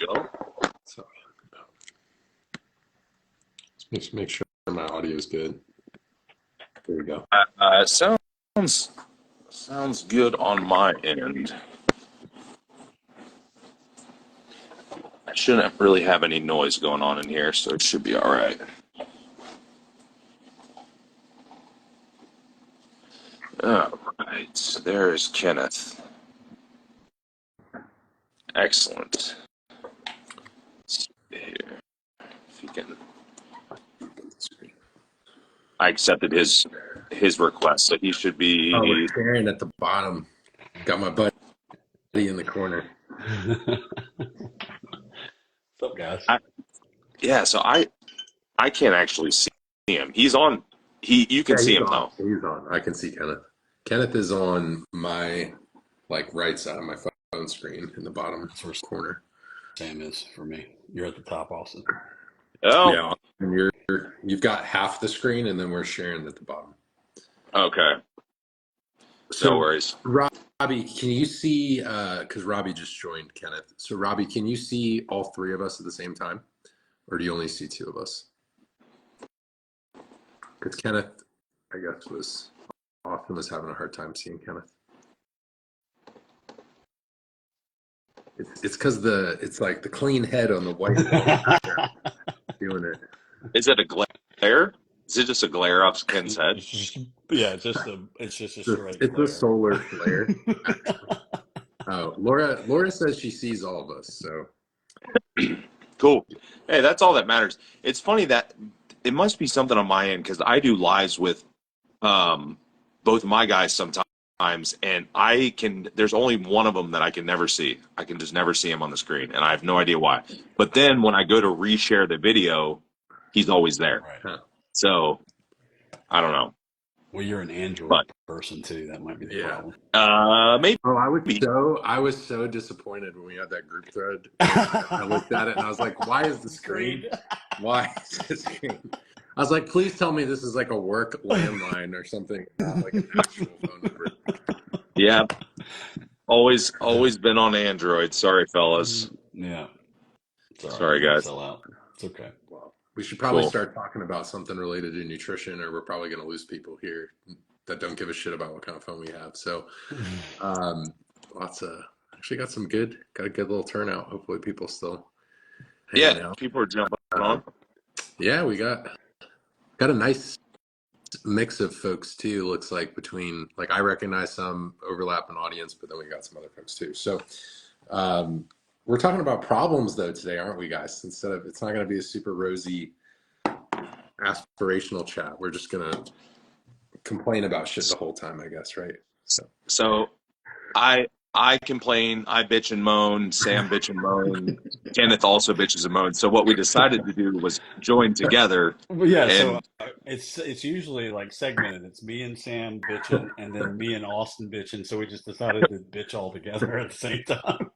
go. So let's make sure my audio is good. There we go. Sounds good on my end. I shouldn't really have any noise going on in here, so it should be all right. All right, there's Kenneth. Excellent. Let's see here. If he can. I accepted his request, so he should Oh, we're be. sharing at the bottom. Got my buddy in the corner. What's up, guys? Yeah, so I can't actually see him. He's on. You can see He's him on. though. He's on. I can see Kenneth. Kenneth is on my right side of my phone screen in the bottom corner. Same is for me. You're at the top, Austin. Oh, Yeah, and you've got half the screen, and then we're sharing at the bottom. okay. So, No worries. Robbie, can you see? Because Robbie just joined Kenneth. So, Robbie, can you see all three of us at the same time, or do you only see two of us? Because Kenneth, I guess, Austin was having a hard time seeing Kenneth. It's because it's like the clean head on the white doing it. Is it a glare? Is it just a glare off Ken's head? It's just a straight It's glare. a solar flare. Oh, Laura says she sees all of us. So Cool. Hey, that's all that matters. It's funny that it must be something on my end because I do lives with both of my guys sometimes, and there's only one of them that I can never see. I can just never see him on the screen, and I have no idea why. But then when I go to reshare the video, he's always there. Right. So I don't know. Well, you're an Android person too. That might be the problem. Maybe. Oh, I was so disappointed when we had that group thread. I looked at it and I was like, "Why is the screen? Why is the screen?" I was like, "Please tell me this is like a work landline or something, not like an actual phone number." Yeah, always been on Android. Sorry, fellas. Yeah. Sorry, guys. It's okay. Well, we should probably start talking about something related to nutrition, or we're probably going to lose people here that don't give a shit about what kind of phone we have. So, actually got a good little turnout. Hopefully, people still. Yeah, people are jumping on. Yeah, we got a nice mix of folks too. Looks like between I recognize some overlap in audience, but then we got some other folks too. So, we're talking about problems though today, aren't we, guys? It's not going to be a super rosy aspirational chat. We're just going to complain about shit the whole time, I guess, right? So I complain, I bitch and moan, Sam bitch and moan, Kenneth also bitches and moans. So what we decided to do was join together. Well, yeah, so it's usually like segmented. It's me and Sam bitching, and then me and Austin bitching. So we just decided to bitch all together at the same time.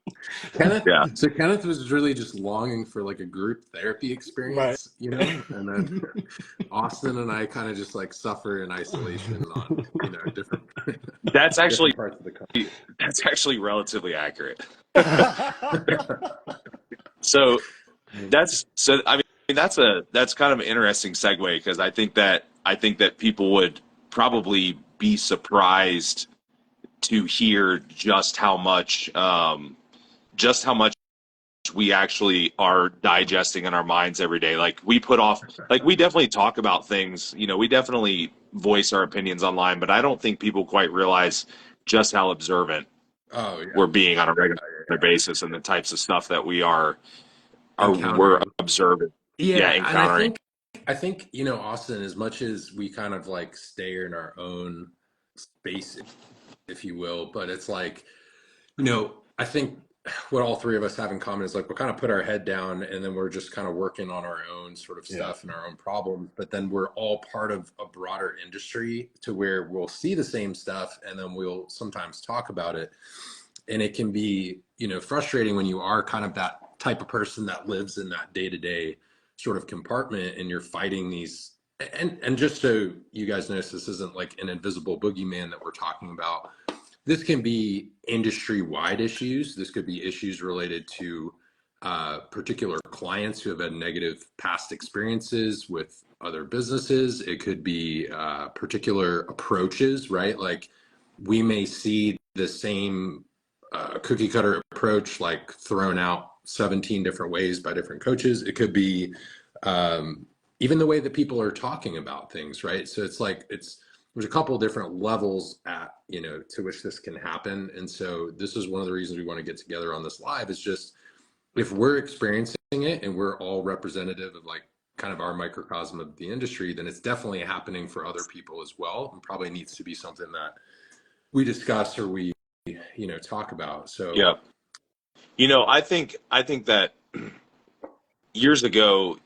So Kenneth was really just longing for like a group therapy experience, right. And then Austin and I kind of just suffer in isolation on different. That's actually different parts of the country. That's actually relatively accurate. So that's kind of an interesting segue because I think that people would probably be surprised to hear just how much we actually are digesting in our minds every day. We definitely talk about things, we definitely voice our opinions online, but I don't think people quite realize just how observant we're being on a regular basis and the types of stuff that we're observing. Encountering. And I think Austin, as much as we kind of stay in our own space, if you will, but it's I think what all three of us have in common is we'll kind of put our head down and then we're just kind of working on our own sort of stuff and our own problems, but then we're all part of a broader industry to where we'll see the same stuff and then we'll sometimes talk about it. And it can be, frustrating when you are kind of that type of person that lives in that day-to-day sort of compartment and you're fighting these. And just so you guys know, this isn't like an invisible boogeyman that we're talking about. This can be industry-wide issues. This could be issues related to particular clients who have had negative past experiences with other businesses. It could be particular approaches, right? Like we may see the same cookie cutter approach like thrown out 17 different ways by different coaches. It could be even the way that people are talking about things, right? So it's like there's a couple of different levels at, you know, to which this can happen. And so this is one of the reasons we want to get together on this live, is just if we're experiencing it and we're all representative of like kind of our microcosm of the industry, then it's definitely happening for other people as well, and probably needs to be something that we discuss or we, you know, talk about. So Yeah. You know, I think that years ago,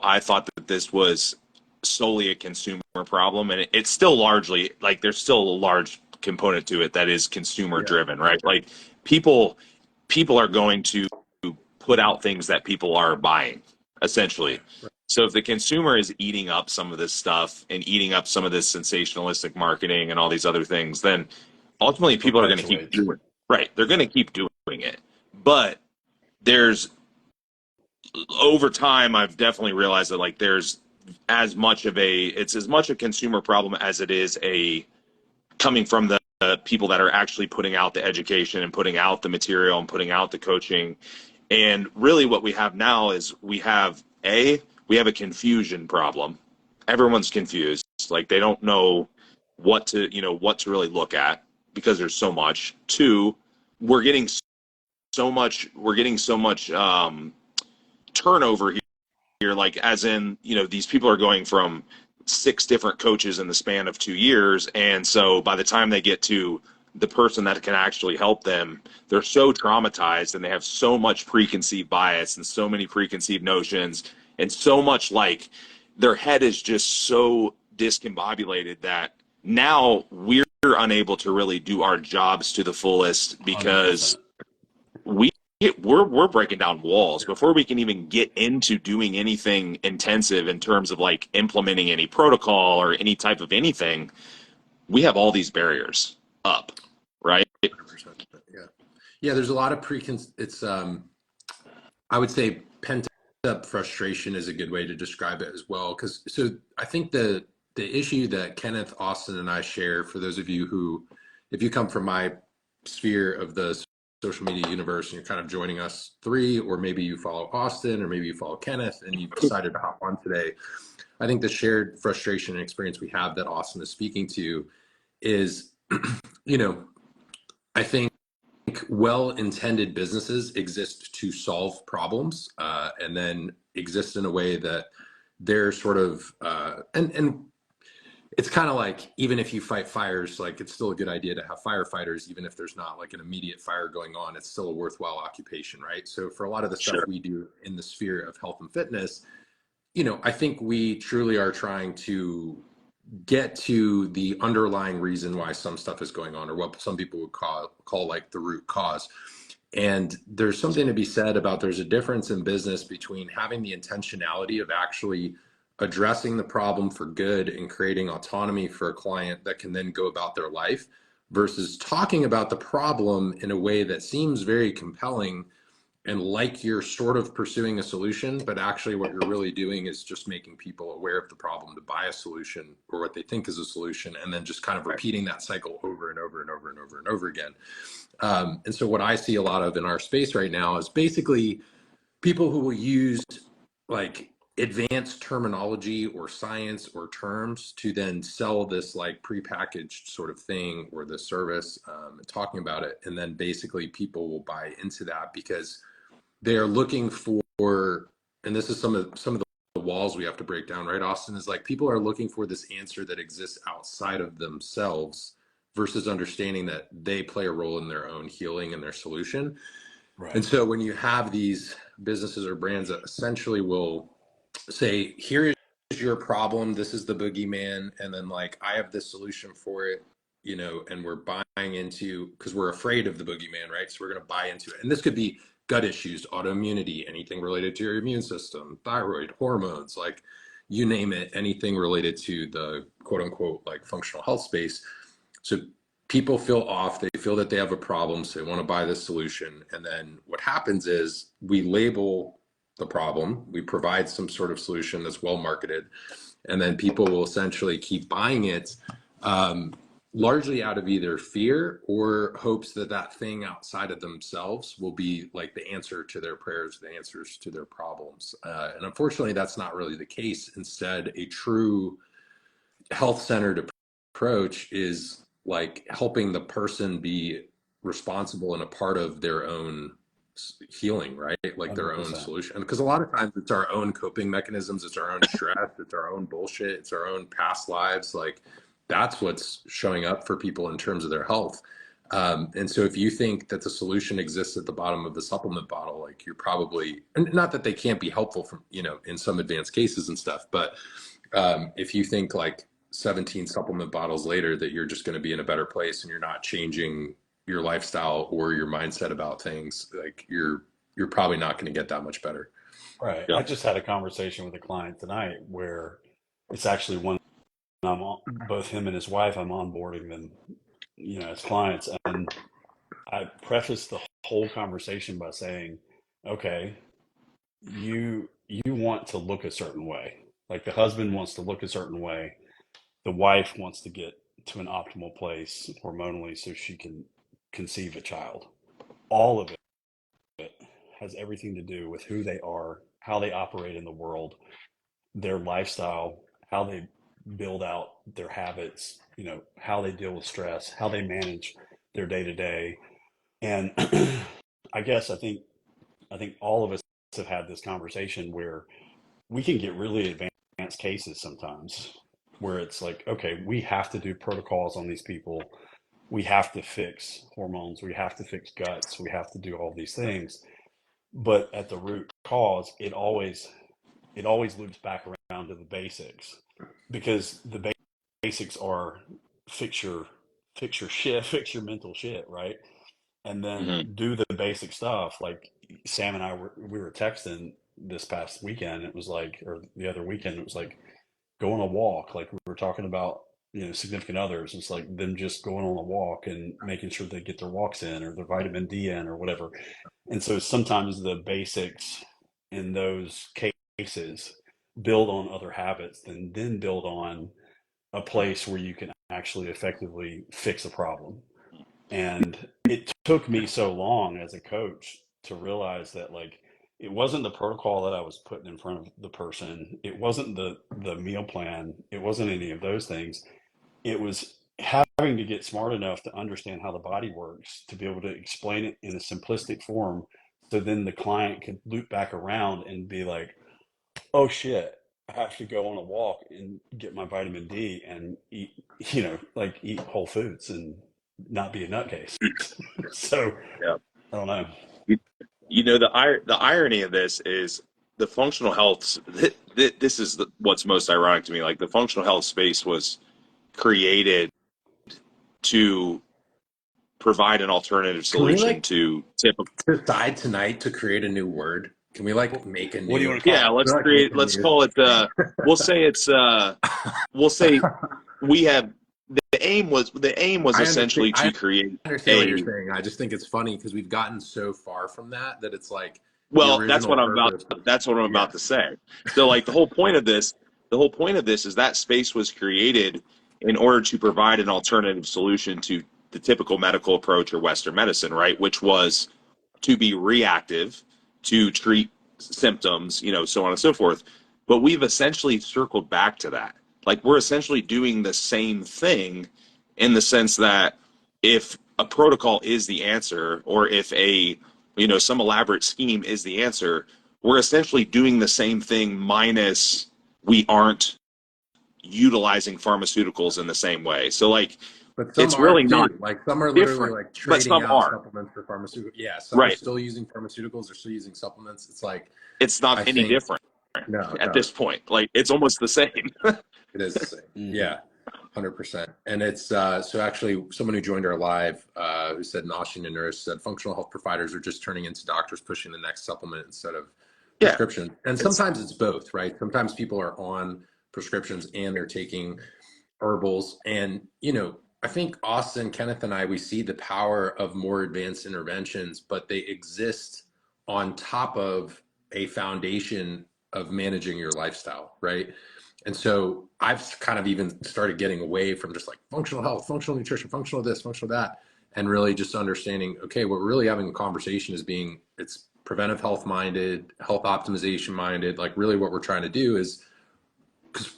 I thought that this was solely a consumer problem, and it's still largely like there's still a large component to it that is consumer yeah, driven, right? Like people people are going to put out things that people are buying, essentially. right, right. So if the consumer is eating up some of this stuff and eating up some of this sensationalistic marketing and all these other things, then ultimately It people are going to keep perpetuates. doing it. Right. They're going to keep doing it. But there's over time, I've definitely realized that like there's as much of a it's as much a consumer problem as it is a coming from the people that are actually putting out the education and putting out the material and putting out the coaching. And really what we have now is we have a confusion problem. Everyone's confused. Like they don't know what to really look at because there's so much. Two, we're getting we're getting so much turnover here, like as in, these people are going from six different coaches in the span of 2 years. And so by the time they get to the person that can actually help them, they're so traumatized and they have so much preconceived bias and so many preconceived notions and so much like their head is just so discombobulated that now we're unable to really do our jobs to the fullest because 100%. we we're breaking down walls before we can even get into doing anything intensive in terms of like implementing any protocol or any type of anything. We have all these barriers up, right? 100%. Yeah. Yeah. There's a lot of it's, I would say pent up frustration is a good way to describe it as well. So I think the issue that Kenneth, Austin, and I share, for those of you who, if you come from my sphere of the social media universe and you're kind of joining us three, or maybe you follow Austin, or maybe you follow Kenneth and you've decided to hop on today, I think the shared frustration and experience we have that Austin is speaking to is, you know, I think well-intended businesses exist to solve problems, and then exist in a way that they're sort of and it's kind of like, even if you fight fires, like it's still a good idea to have firefighters, even if there's not like an immediate fire going on. It's still a worthwhile occupation, right? So for a lot of the stuff Sure. we do in the sphere of health and fitness, you know, I think we truly are trying to get to the underlying reason why some stuff is going on, or what some people would call like the root cause. And there's something to be said about, there's a difference in business between having the intentionality of actually addressing the problem for good and creating autonomy for a client that can then go about their life, versus talking about the problem in a way that seems very compelling and like you're sort of pursuing a solution, but actually what you're really doing is just making people aware of the problem to buy a solution, or what they think is a solution, and then just kind of repeating that cycle over and over and over and over and over again. And so what I see a lot of in our space right now is basically people who will use like advanced terminology or science or terms to then sell this like prepackaged sort of thing or the service, talking about it. And then basically people will buy into that because they're looking for, and this is some of the walls we have to break down, right, Austin? Is like people are looking for this answer that exists outside of themselves, versus understanding that they play a role in their own healing and their solution. And Right. so when you have these businesses or brands that essentially will say, here is your problem, this is the boogeyman, and then like I have this solution for it, you know, and we're buying into, because we're afraid of the boogeyman, right? So we're going to buy into it. And this could be gut issues, autoimmunity, anything related to your immune system, thyroid, hormones, like you name it, anything related to the quote unquote like functional health space. So people feel off, they feel that they have a problem, so they want to buy this solution. And then what happens is we label the problem, we provide some sort of solution that's well marketed, and then people will essentially keep buying it, largely out of either fear or hopes that that thing outside of themselves will be like the answer to their prayers, the answers to their problems. And unfortunately, that's not really the case. Instead, a true health-centered approach is like helping the person be responsible and a part of their own healing, right? Like their own 100%. solution. Because a lot of times it's our own coping mechanisms, it's our own stress, it's our own bullshit, it's our own past lives. Like that's what's showing up for people in terms of their health. And so if you think that the solution exists at the bottom of the supplement bottle, like you're probably, and not that they can't be helpful from, you know, in some advanced cases and stuff, but if you think like 17 supplement bottles later that you're just going to be in a better place and you're not changing your lifestyle or your mindset about things, like you're probably not going to get that much better. Right. Yeah. I just had a conversation with a client tonight where it's actually one both him and his wife, I'm onboarding them, you know, as clients. And I prefaced the whole conversation by saying, okay, you want to look a certain way. Like the husband wants to look a certain way. The wife wants to get to an optimal place hormonally so she can conceive a child. All of it has everything to do with who they are, how they operate in the world, their lifestyle, how they build out their habits, you know, how they deal with stress, how they manage their day to day. And I guess I think all of us have had this conversation where we can get really advanced cases sometimes where it's like, okay, we have to do protocols on these people. We have to fix hormones. We have to fix guts. We have to do all these things. But at the root cause, it always loops back around to the basics because the basics are fix your fix your shit, fix your mental shit, right? And then Mm-hmm. do the basic stuff. Like Sam and I we were texting this past weekend. It was like, or the other weekend, it was like go on a walk. Like we were talking about, you know, significant others. It's like them just going on a walk and making sure they get their walks in or their vitamin D in or whatever. And so sometimes the basics in those cases build on other habits and then build on a place where you can actually effectively fix a problem. And it took me so long as a coach to realize that like it wasn't the protocol that I was putting in front of the person. It wasn't the meal plan. It wasn't any of those things. It was having to get smart enough to understand how the body works to be able to explain it in a simplistic form so then the client can loop back around and be like, oh shit, I have to go on a walk and get my vitamin D and eat, you know, like eat whole foods and not be a nutcase. So Yeah. I don't know. You, you know, the irony of this is the functional health. This is what's most ironic to me. Like the functional health space was created to provide an alternative Can we solution like to typical. decide tonight to create a new word? Can we like make a What do you new, want to Yeah, call let's like make create. a Let's new call it. thing? We'll say it's. We'll say we have. The aim was essentially I to create understand what you're a. saying. I just think it's funny because we've gotten so far from that that it's like the Well, that's original what I'm about. purpose was, That's what I'm yeah. about to say. So, like the whole point of this, the whole point of this is that space was created in order to provide an alternative solution to the typical medical approach or Western medicine, right? Which was to be reactive, to treat symptoms, you know, so on and so forth. But we've essentially circled back to that. Like we're essentially doing the same thing in the sense that if a protocol is the answer, or if a, you know, some elaborate scheme is the answer, we're essentially doing the same thing minus we aren't utilizing pharmaceuticals in the same way. So like But some it's are really not too. Like some are literally different, like but trading some out are. supplements for pharmaceuticals. Yeah, some are Right. still using pharmaceuticals. They're still using supplements. It's like It's not I any think different no, at no, this point. Like it's almost the same. it is the same. Mm-hmm. Yeah, 100%. And it's so actually someone who joined our live who said Noshing and Nurse said functional health providers are just turning into doctors pushing the next supplement instead of Yeah. prescription. And It's sometimes it's both, right? Sometimes people are on prescriptions and they're taking herbals. And, you know, I think Austin, Kenneth, and I, we see the power of more advanced interventions, but they exist on top of a foundation of managing your lifestyle, right? And so I've kind of even started getting away from just like functional health, functional nutrition, functional this, functional that, and really just understanding, okay, what we're really having a conversation is it's preventive health minded, health optimization minded. Like really what we're trying to do is, because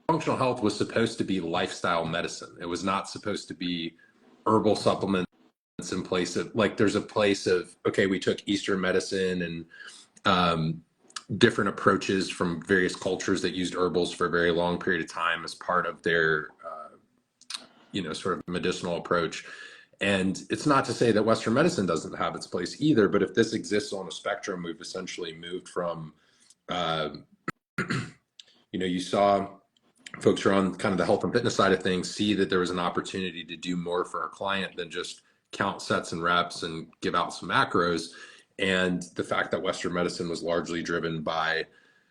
functional health was supposed to be lifestyle medicine. It was not supposed to be herbal supplements in place of, like, there's a place of, okay, we took Eastern medicine and different approaches from various cultures that used herbals for a very long period of time as part of their, sort of medicinal approach. And it's not to say that Western medicine doesn't have its place either, but if this exists on a spectrum, we've essentially moved from, you saw folks who are on kind of the health and fitness side of things see that there was an opportunity to do more for our client than just count sets and reps and give out some macros. And the fact that Western medicine was largely driven by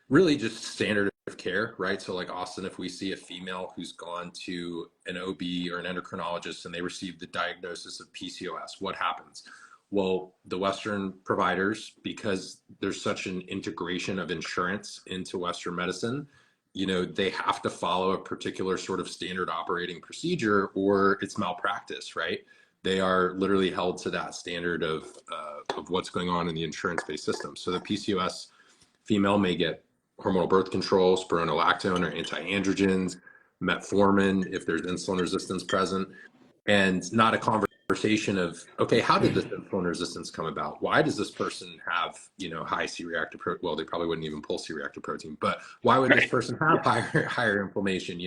really just standard of care, right? So like Austin, if we see a female who's gone to an OB or an endocrinologist and they receive the diagnosis of PCOS, what happens? Well, the Western providers, because there's such an integration of insurance into Western medicine, they have to follow a particular sort of standard operating procedure or it's malpractice, right? They are literally held to that standard of what's going on in the insurance-based system. So the PCOS female may get hormonal birth control, spironolactone or anti-androgens, metformin if there's insulin resistance present, and not a conversation of, okay, how did this insulin resistance come about? Why does this person have, high C-reactive protein? Well, they probably wouldn't even pull C-reactive protein, but why would this person have higher inflammation?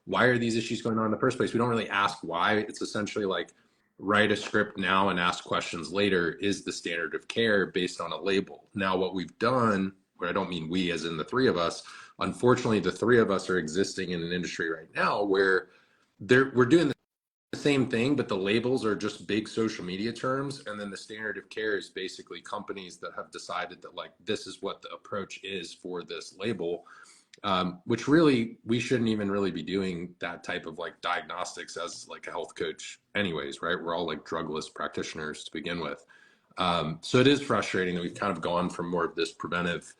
Why are these issues going on in the first place? We don't really ask why. It's essentially like, write a script now and ask questions later is the standard of care based on a label. Now, what we've done, what I don't mean we as in the three of us, unfortunately, the three of us are existing in an industry right now where we're doing the same thing, but the labels are just big social media terms. And then the standard of care is basically companies that have decided that like, this is what the approach is for this label. Which really, we shouldn't even really be doing that type of like diagnostics as like a health coach anyways, right? We're all like drugless practitioners to begin with. So it is frustrating that we've kind of gone from more of this preventive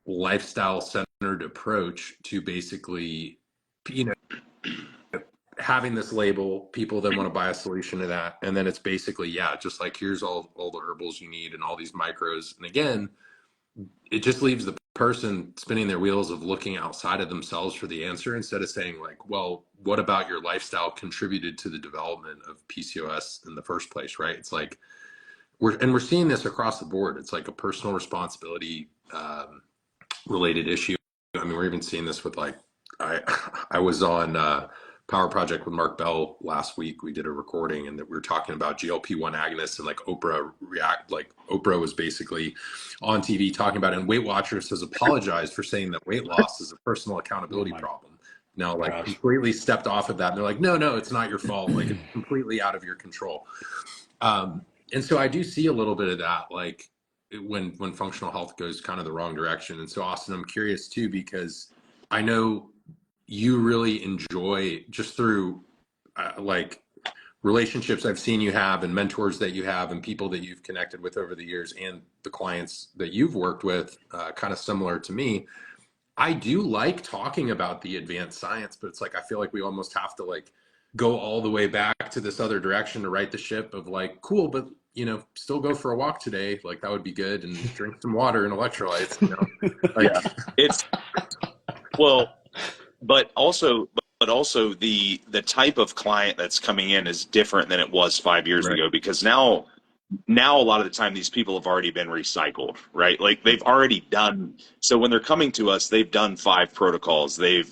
lifestyle centered approach to basically, having this label, people then want to buy a solution to that. And then it's basically, just like, here's all the herbals you need and all these macros. And again, it just leaves the person spinning their wheels of looking outside of themselves for the answer instead of saying like, well, what about your lifestyle contributed to the development of PCOS in the first place, right? It's like we're seeing this across the board. It's like a personal responsibility related issue. I mean, we're even seeing this with like, I was on Power Project with Mark Bell last week. We did a recording and that we were talking about GLP-1 agonists and like Oprah was basically on TV talking about it, and Weight Watchers has apologized for saying that weight loss is a personal accountability problem. Now, like completely stepped off of that. And they're like, no, it's not your fault. Like it's completely out of your control. And so I do see a little bit of that, like when functional health goes kind of the wrong direction. And so Austin, I'm curious too, because I know you really enjoy just through like relationships I've seen you have and mentors that you have and people that you've connected with over the years and the clients that you've worked with, kind of similar to me. I do like talking about the advanced science, but it's like, I feel like we almost have to like go all the way back to this other direction to right the ship of like, cool, but still go for a walk today. Like that would be good. And drink some water and electrolytes, like, Yeah, it's well, but also the type of client that's coming in is different than it was 5 years right. ago, because now a lot of the time these people have already been recycled, right? Like they've already done, so when they're coming to us, they've done 5 protocols. They're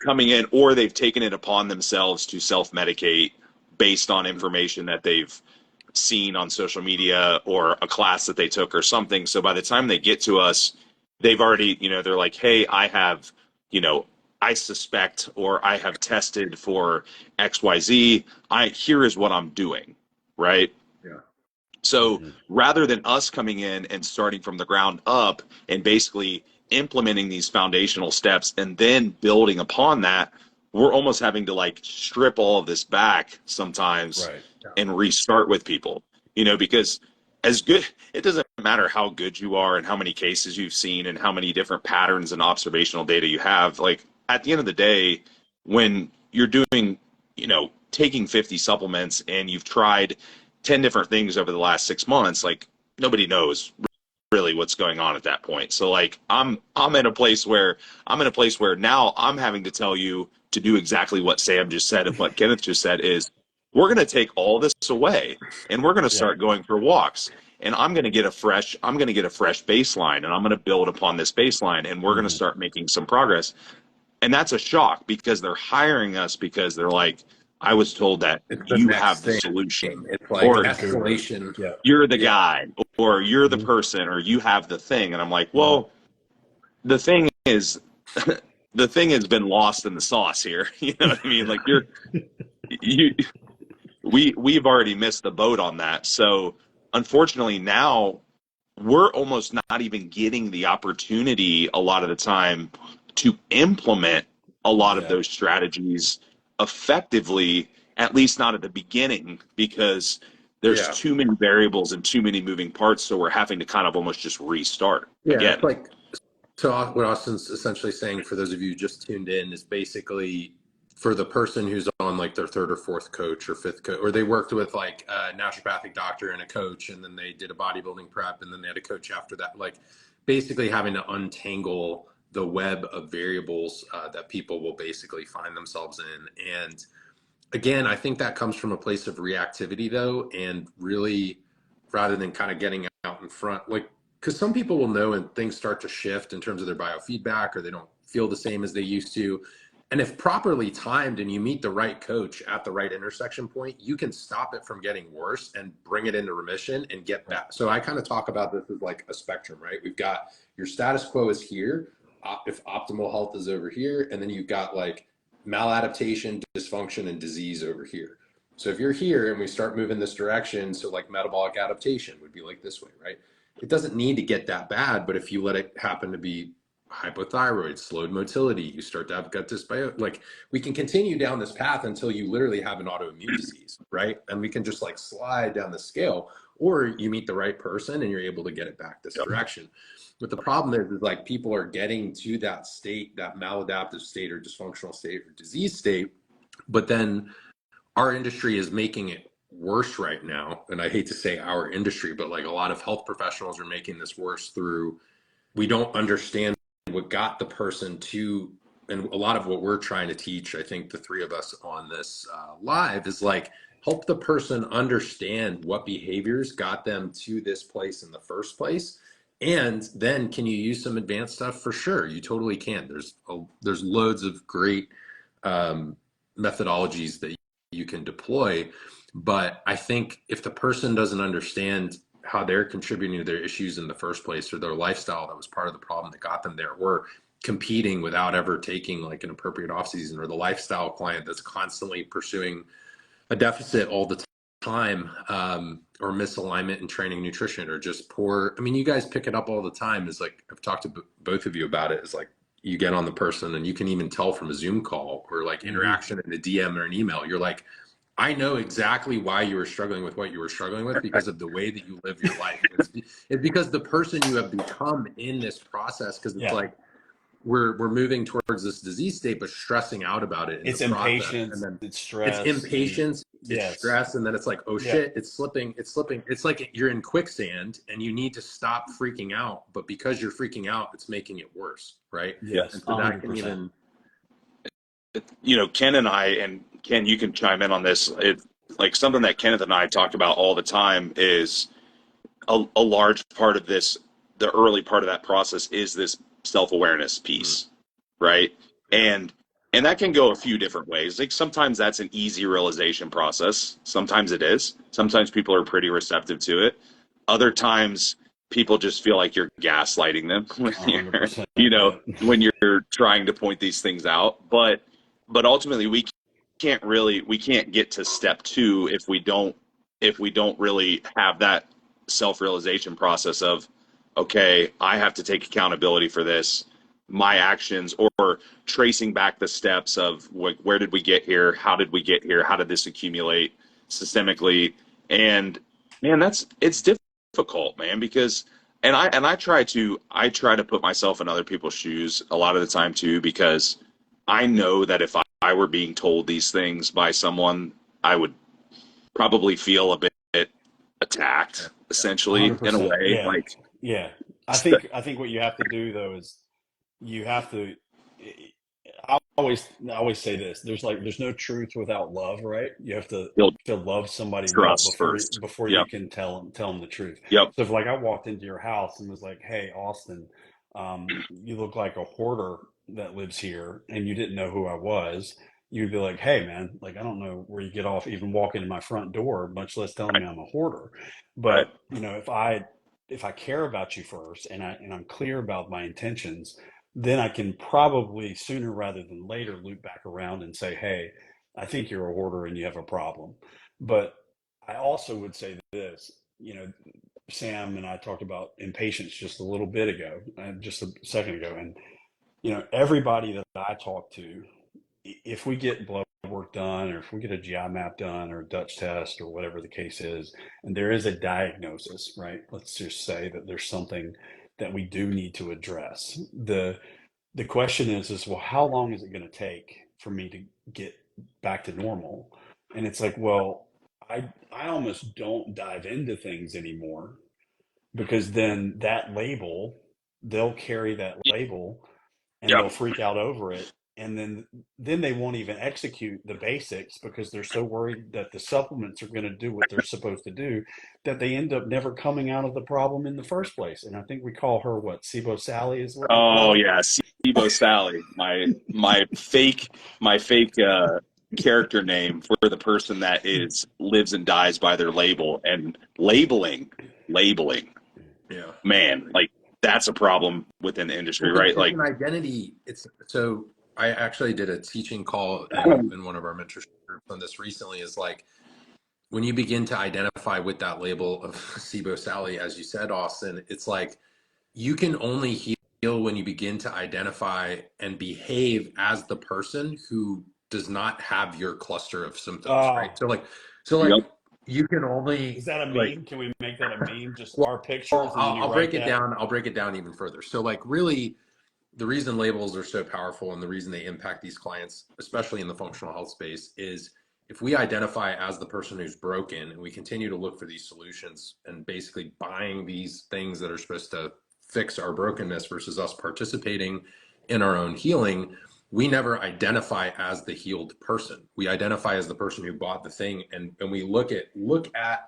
coming in, or they've taken it upon themselves to self-medicate based on information that they've seen on social media or a class that they took or something. So by the time they get to us, they've already, they're like, hey, I have, I suspect, or I have tested for XYZ. Here is what I'm doing, right? Yeah. So rather than us coming in and starting from the ground up and basically implementing these foundational steps and then building upon that, we're almost having to like strip all of this back sometimes Right. Yeah. and restart with people, because as good, it doesn't matter how good you are and how many cases you've seen and how many different patterns and observational data you have. Like at the end of the day, when you're doing, taking 50 supplements and you've tried 10 different things over the last 6 months, like nobody knows really what's going on at that point. So like I'm in a place where now I'm having to tell you to do exactly what Sam just said and what Kenneth just said is we're going to take all this away and we're going to Yeah. start going for walks and I'm going to get a fresh baseline and I'm going to build upon this baseline and we're going to Mhm. start making some progress. And that's a shock because they're hiring us because they're like, I was told that It's the you have next the thing. solution It's like or The guru. escalation. Yeah. you're the Yeah. guy or you're the Mhm. person or you have the thing. And I'm like, Mhm. well, the thing is, the thing has been lost in the sauce here. You know what I mean? Like you, we've already missed the boat on that. So unfortunately now we're almost not even getting the opportunity a lot of the time to implement a lot of Yeah. those strategies effectively, at least not at the beginning, because there's Yeah. too many variables and too many moving parts. So we're having to kind of almost just restart Yeah. It's again. like, so what Austin's essentially saying for those of you who just tuned in is basically for the person who's on like their third or fourth coach or fifth coach, or they worked with like a naturopathic doctor and a coach, and then they did a bodybuilding prep, and then they had a coach after that. Like basically having to untangle the web of variables that people will basically find themselves in. And again, I think that comes from a place of reactivity though, and really rather than kind of getting out in front, like, because some people will know when things start to shift in terms of their biofeedback or they don't feel the same as they used to. And if properly timed and you meet the right coach at the right intersection point, you can stop it from getting worse and bring it into remission and get back. So I kind of talk about this as like a spectrum, right? We've got your status quo is here, if optimal health is over here, and then you've got like maladaptation, dysfunction, and disease over here. So if you're here and we start moving this direction, so like metabolic adaptation would be like this way, right? It doesn't need to get that bad, but if you let it happen to be hypothyroid, slowed motility, you start to have gut dysbiosis. Like we can continue down this path until you literally have an autoimmune disease, right? And we can just like slide down the scale, or you meet the right person and you're able to get it back this direction. But the problem is like people are getting to that state, that maladaptive state or dysfunctional state or disease state, but then our industry is making it worse right now. And I hate to say our industry, but like a lot of health professionals are making this worse through we don't understand what got the person to, and a lot of what we're trying to teach, I think the three of us on this live is like help the person understand what behaviors got them to this place in the first place. And then can you use some advanced stuff? For sure, you totally can. There's loads of great methodologies that you can deploy, but I think if the person doesn't understand how they're contributing to their issues in the first place or their lifestyle that was part of the problem that got them there, or competing without ever taking like an appropriate off season, or the lifestyle client that's constantly pursuing a deficit all the time, or misalignment in training nutrition, or just poor. I mean, you guys pick it up all the time. Is like I've talked to both of you about it. Is like you get on the person and you can even tell from a Zoom call or like Mhm. interaction in a DM or an email. You're like, I know exactly why you were struggling with what you were struggling with because of the way that you live your life. It's because the person you have become in this process, because it's Yeah. like we're moving towards this disease state, but stressing out about it in the It's process. And impatience, then it's it's stress, and impatience, it's yes. stress, and then it's like, oh Yeah. shit, it's slipping, it's slipping. It's like you're in quicksand and you need to stop freaking out, but because you're freaking out, it's making it worse, right? Yes. And so that can 100%. even Ken and I, and Ken, you can chime in on this. It like something that Kenneth and I talk about all the time is a large part of this, the early part of that process is this self-awareness piece, right? yeah. And that can go a few different ways. Like sometimes that's an easy realization process. Sometimes it is. Sometimes people are pretty receptive to it. Other times people just feel like you're gaslighting them when you're, 100%. Yep. when you're trying to point these things out. But ultimately we can't get to step two if we don't really have that self-realization process of, okay, I have to take accountability for this. my actions or tracing back the steps of where did we get here? How did we get here? How did this accumulate systemically? And man, it's difficult, man, because I try to put myself in other people's shoes a lot of the time too, because I know that if I were being told these things by someone, I would probably feel a bit attacked, essentially, in a 100%. way. Yeah. Like, Yeah. I think what you have to do though is you have to I always say this. There's no truth without love, right? You have build to love somebody well trust first. before you Yep. can tell them the truth. Yep. So if like I walked into your house and was like, "Hey, Austin, you look like a hoarder that lives here," and you didn't know who I was, you'd be like, "Hey, man, like I don't know where you get off even walking in my front door, much less telling Right. me I'm a hoarder." Right. But if I care about you first and I'm clear about my intentions, then I can probably sooner rather than later loop back around and say, "Hey, I think you're a hoarder and you have a problem." But I also would say this, Sam and I talked about impatience just a little bit ago, just a second ago, and everybody that I talk to, if we get blood work done or if we get a GI map done or a Dutch test or whatever the case is, and there is a diagnosis, right? Let's just say that there's something that we do need to address. The question is well, how long is it going to take for me to get back to normal? And it's like, well, I almost don't dive into things anymore because then that label, they'll carry that label and Yep. they'll freak out over it. And then they won't even execute the basics because they're so worried that the supplements are going to do what they're supposed to do that they end up never coming out of the problem in the first place. And I think we call her what, SIBO Sally is what we Oh call her. yeah, Sibo Sally, my fake character name for the person that is lives and dies by their label and labeling. Yeah. Man, like that's a problem within the industry, Well, right? it's Like, an identity. It's so I actually did a teaching call in one of our mentorship groups on this recently. Is like when you begin to identify with that label of SIBO Sally, as you said, Austin, it's like you can only heal when you begin to identify and behave as the person who does not have your cluster of symptoms, right? Oh, So like yep. you can only is that a like meme? Can we make that a meme? Just well, our pictures and then you I'll write break it that? down. I'll break it down even further. So like really the reason labels are so powerful and the reason they impact these clients, especially in the functional health space, is if we identify as the person who's broken and we continue to look for these solutions and basically buying these things that are supposed to fix our brokenness versus us participating in our own healing, we never identify as the healed person. We identify as the person who bought the thing, and we look at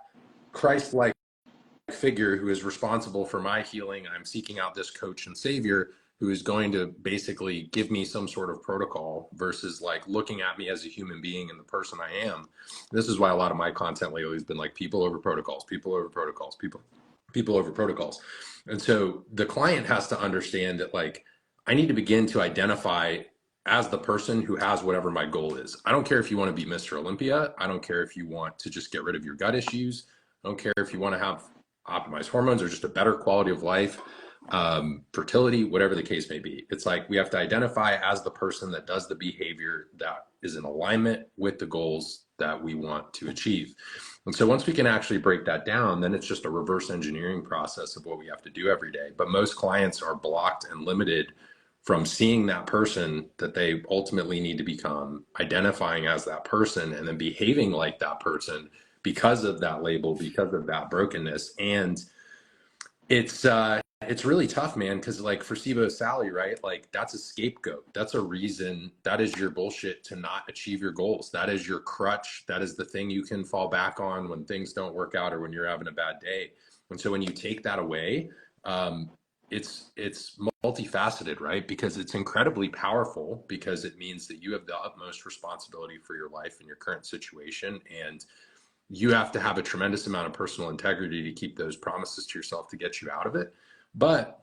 Christ-like figure who is responsible for my healing. I'm seeking out this coach and savior who is going to basically give me some sort of protocol versus like looking at me as a human being and the person I am. This is why a lot of my content lately has been like people over protocols, people over protocols, people over protocols. And so the client has to understand that like I need to begin to identify as the person who has whatever my goal is. I don't care if you want to be Mr. Olympia. I don't care if you want to just get rid of your gut issues. I don't care if you want to have optimized hormones or just a better quality of life, fertility, whatever the case may be. It's like we have to identify as the person that does the behavior that is in alignment with the goals that we want to achieve. And so once we can actually break that down, then it's just a reverse engineering process of what we have to do every day. But most clients are blocked and limited from seeing that person that they ultimately need to become, identifying as that person, and then behaving like that person because of that label, because of that brokenness. And it's really tough, man, because like for SIBO Sally, right? Like that's a scapegoat. That's a reason. That is your bullshit to not achieve your goals. That is your crutch. That is the thing you can fall back on when things don't work out or when you're having a bad day. And so when you take that away, it's multifaceted, right? Because it's incredibly powerful because it means that you have the utmost responsibility for your life and your current situation, and you have to have a tremendous amount of personal integrity to keep those promises to yourself to get you out of it. But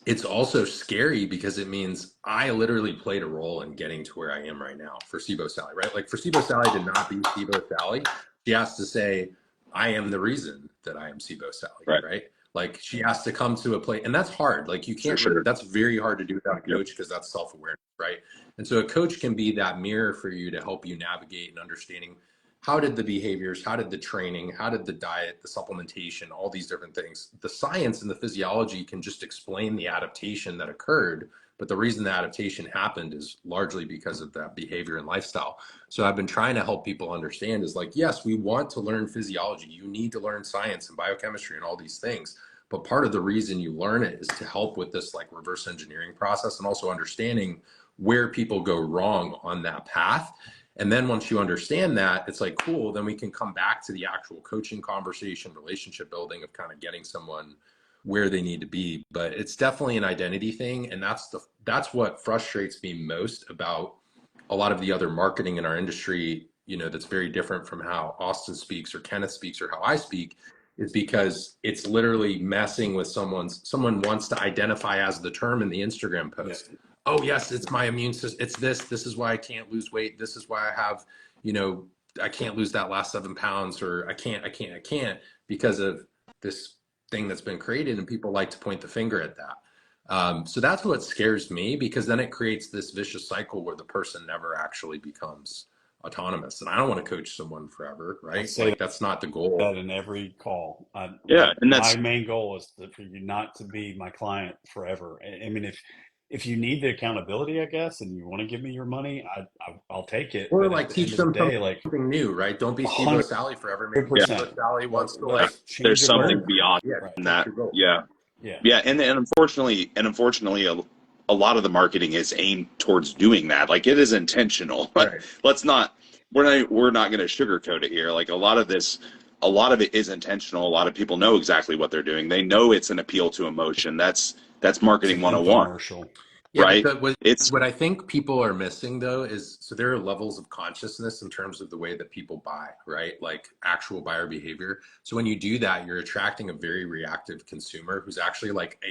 it's also scary because it means I literally played a role in getting to where I am right now for SIBO Sally, right? Like for SIBO Sally to not be SIBO Sally, she has to say, I am the reason that I am SIBO Sally, Right. right? Like she has to come to a place, and that's hard. Like you For can't really, sure. that's very hard to do without a Yep. coach because that's self-awareness, right? And so a coach can be that mirror for you to help you navigate and understanding how did the behaviors, how did the training, how did the diet, the supplementation, all these different things. The science and the physiology can just explain the adaptation that occurred, but the reason the adaptation happened is largely because of that behavior and lifestyle. So I've been trying to help people understand is like, yes, we want to learn physiology. You need to learn science and biochemistry and all these things. But part of the reason you learn it is to help with this like reverse engineering process and also understanding where people go wrong on that path. And then once you understand that, it's like, cool, then we can come back to the actual coaching conversation, relationship building of kind of getting someone where they need to be. But it's definitely an identity thing. And that's what frustrates me most about a lot of the other marketing in our industry, you know, that's very different from how Austin speaks or Kenneth speaks or how I speak, is because it's literally messing with someone wants to identify as the term in the Instagram post. Yeah. Oh yes, it's my immune system. It's this is why I can't lose weight. This is why I have, you know, I can't lose that last 7 pounds, or I can't because of this thing that's been created, and people like to point the finger at that. So that's what scares me, because then it creates this vicious cycle where the person never actually becomes autonomous. And I don't want to coach someone forever, I right? say Like that's not the goal. that in every call. Yeah, and My that's main goal is for you not to be my client forever. I mean, if you need the accountability, I guess, and you want to give me your money, I'll take it. Or But at like the end teach of the them day, like something new, right? Don't be Steve-O 100%, Sally forever. Maybe Steve-O Sally like wants to like, let's there's change a something goal. beyond yeah, Right. change that. your goal. Yeah. Yeah. Yeah, and unfortunately, a lot of the marketing is aimed towards doing that. Like it is intentional. Right. Let's not we're not going to sugarcoat it here. Like a lot of it is intentional. A lot of people know exactly what they're doing. They know it's an appeal to emotion. That's It's marketing an 101, infomercial. Yeah, but right? It's what I think people are missing though is, so there are levels of consciousness in terms of the way that people buy, right? Like actual buyer behavior. So when you do that, you're attracting a very reactive consumer who's actually like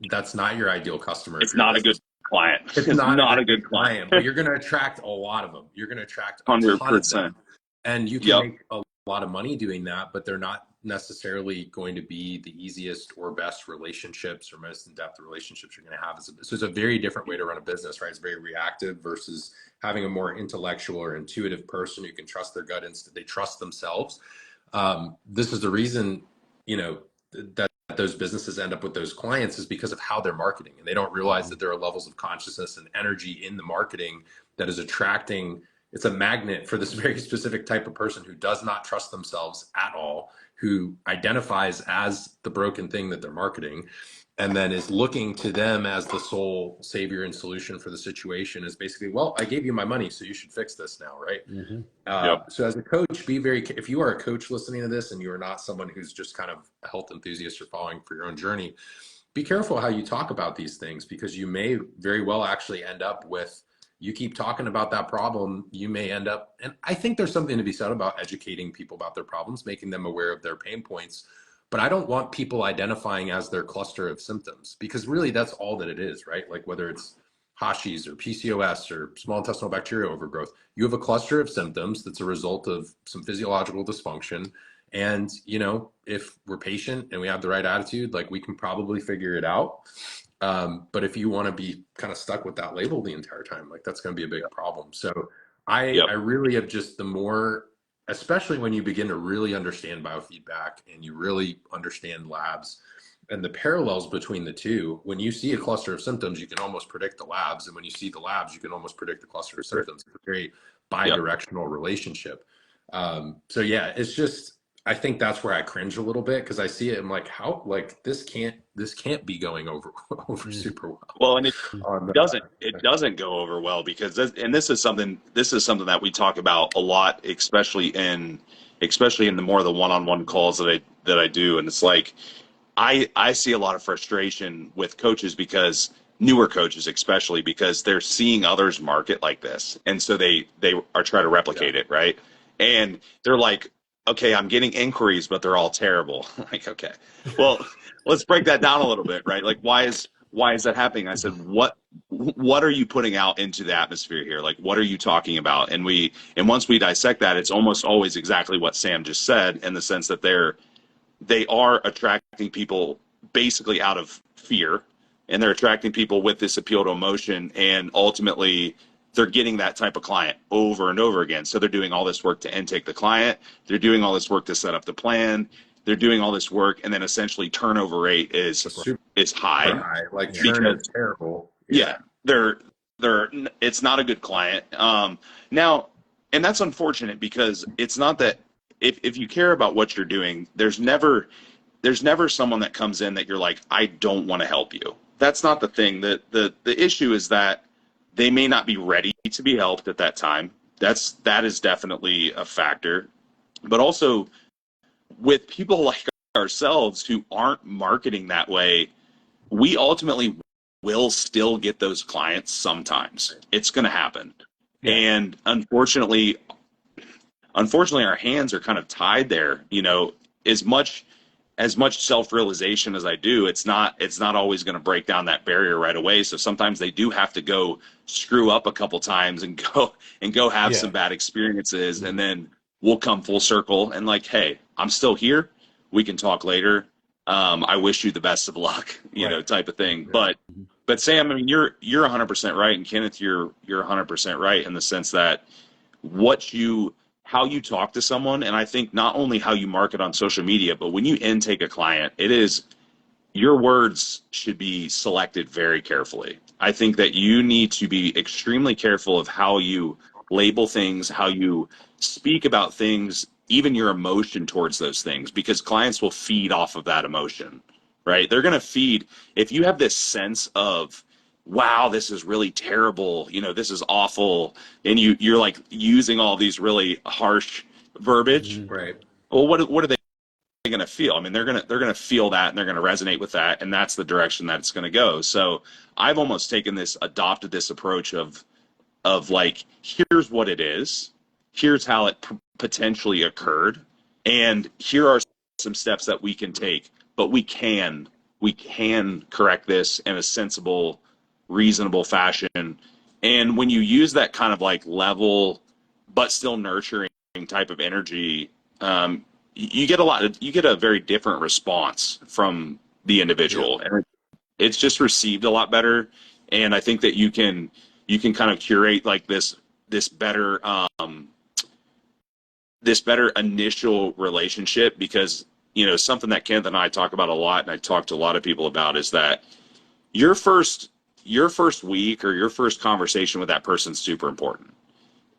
that's not your ideal customer if it's you're a not a good business. client. It's It's not a not a great good client. client, but you're going to attract a lot of them. You're going to attract a ton of 100%. them, and you can Yep. make a lot of money doing that, but they're not necessarily going to be the easiest or best relationships or most in-depth relationships you're going to have. So it's a very different way to run a business, right? It's very reactive versus having a more intellectual or intuitive person who can trust their gut instinct. They trust themselves. This is the reason, you know, that those businesses end up with those clients, is because of how they're marketing, and they don't realize that there are levels of consciousness and energy in the marketing that is attracting. It's a magnet for this very specific type of person who does not trust themselves at all, who identifies as the broken thing that they're marketing, and then is looking to them as the sole savior and solution for the situation. Is basically, well, I gave you my money, so you should fix this now, right? Mm-hmm. Yep. So as a coach, if you are a coach listening to this and you are not someone who's just kind of a health enthusiast or following for your own journey, be careful how you talk about these things, because you may very well actually end up with, you keep talking about that problem, you may end up, and I think there's something to be said about educating people about their problems, making them aware of their pain points. But I don't want people identifying as their cluster of symptoms, because really that's all that it is, right? Like whether it's Hashis or PCOS or small intestinal bacterial overgrowth, you have a cluster of symptoms that's a result of some physiological dysfunction. And, you know, if we're patient and we have the right attitude, like we can probably figure it out. But if you want to be kind of stuck with that label the entire time, like that's going to be a big problem. So Yep. I really have just, the more, especially when you begin to really understand biofeedback and you really understand labs and the parallels between the two, when you see a cluster of symptoms, you can almost predict the labs. And when you see the labs, you can almost predict the cluster of symptoms. It's a very Yep. bi-directional relationship. So yeah, it's just, I think that's where I cringe a little bit, because I see it. I'm like, how, like this can't be going over super well. Well, and it On the, doesn't go over well because this is something that we talk about a lot, especially in the more the one-on-one calls that I do, and it's like I see a lot of frustration with coaches, because newer coaches especially, because they're seeing others market like this, and so they are trying to replicate it, right? And they're like, okay, I'm getting inquiries, but they're all terrible. Like, okay, well, let's break that down a little bit, right? Like, why is that happening? I said, what are you putting out into the atmosphere here? Like, what are you talking about? And once we dissect that, it's almost always exactly what Sam just said, in the sense that they're they are attracting people basically out of fear, and they're attracting people with this appeal to emotion, and ultimately they're getting that type of client over and over again. So they're doing all this work to intake the client, they're doing all this work to set up the plan, they're doing all this work, and then essentially turnover rate Super is high high. Like Yeah. churn is because terrible. yeah, they're it's not a good client. Now, and that's unfortunate because it's not that if you care about what you're doing, there's never someone that comes in that you're like, I don't want to help you. That's not the thing. The issue is that they may not be ready to be helped at that time. That is definitely a factor. But also with people like ourselves who aren't marketing that way, we ultimately will still get those clients sometimes. It's going to happen. Yeah. And unfortunately our hands are kind of tied there, as much self-realization as I do, it's not always going to break down that barrier right away. So sometimes they do have to go screw up a couple times and go have Yeah. some bad experiences, and Mhm. then we'll come full circle and like, hey, I'm still here. We can talk later. I wish you the best of luck, Right. type of thing. Yeah. Mhm. But Sam, I mean, you're 100% right, and Kenneth, you're 100% right in the sense that what you how you talk to someone, and I think not only how you market on social media, but when you intake a client, it is your words should be selected very carefully. I think that you need to be extremely careful of how you label things, how you speak about things, even your emotion towards those things, because clients will feed off of that emotion, right? They're going to feed, if you have this sense of, wow, this is really terrible, this is awful, and you're like using all these really harsh verbiage. Mhm. Right. Well, what are they going to feel? I mean, they're going to feel that, and they're going to resonate with that, and that's the direction that it's going to go. So I've almost adopted this approach of like, here's what it is, here's how it potentially occurred, and here are some steps that we can take, but we can correct this in a sensible, reasonable fashion. And when you use that kind of like level but still nurturing type of energy, you get a very different response from the Yeah. individual, and it's just received a lot better. And I think that you can kind of curate like this better this better initial relationship, because something that Kenneth and I talk about a lot, and I talk to a lot of people about, is that your first your first week or your first conversation with that person is super important.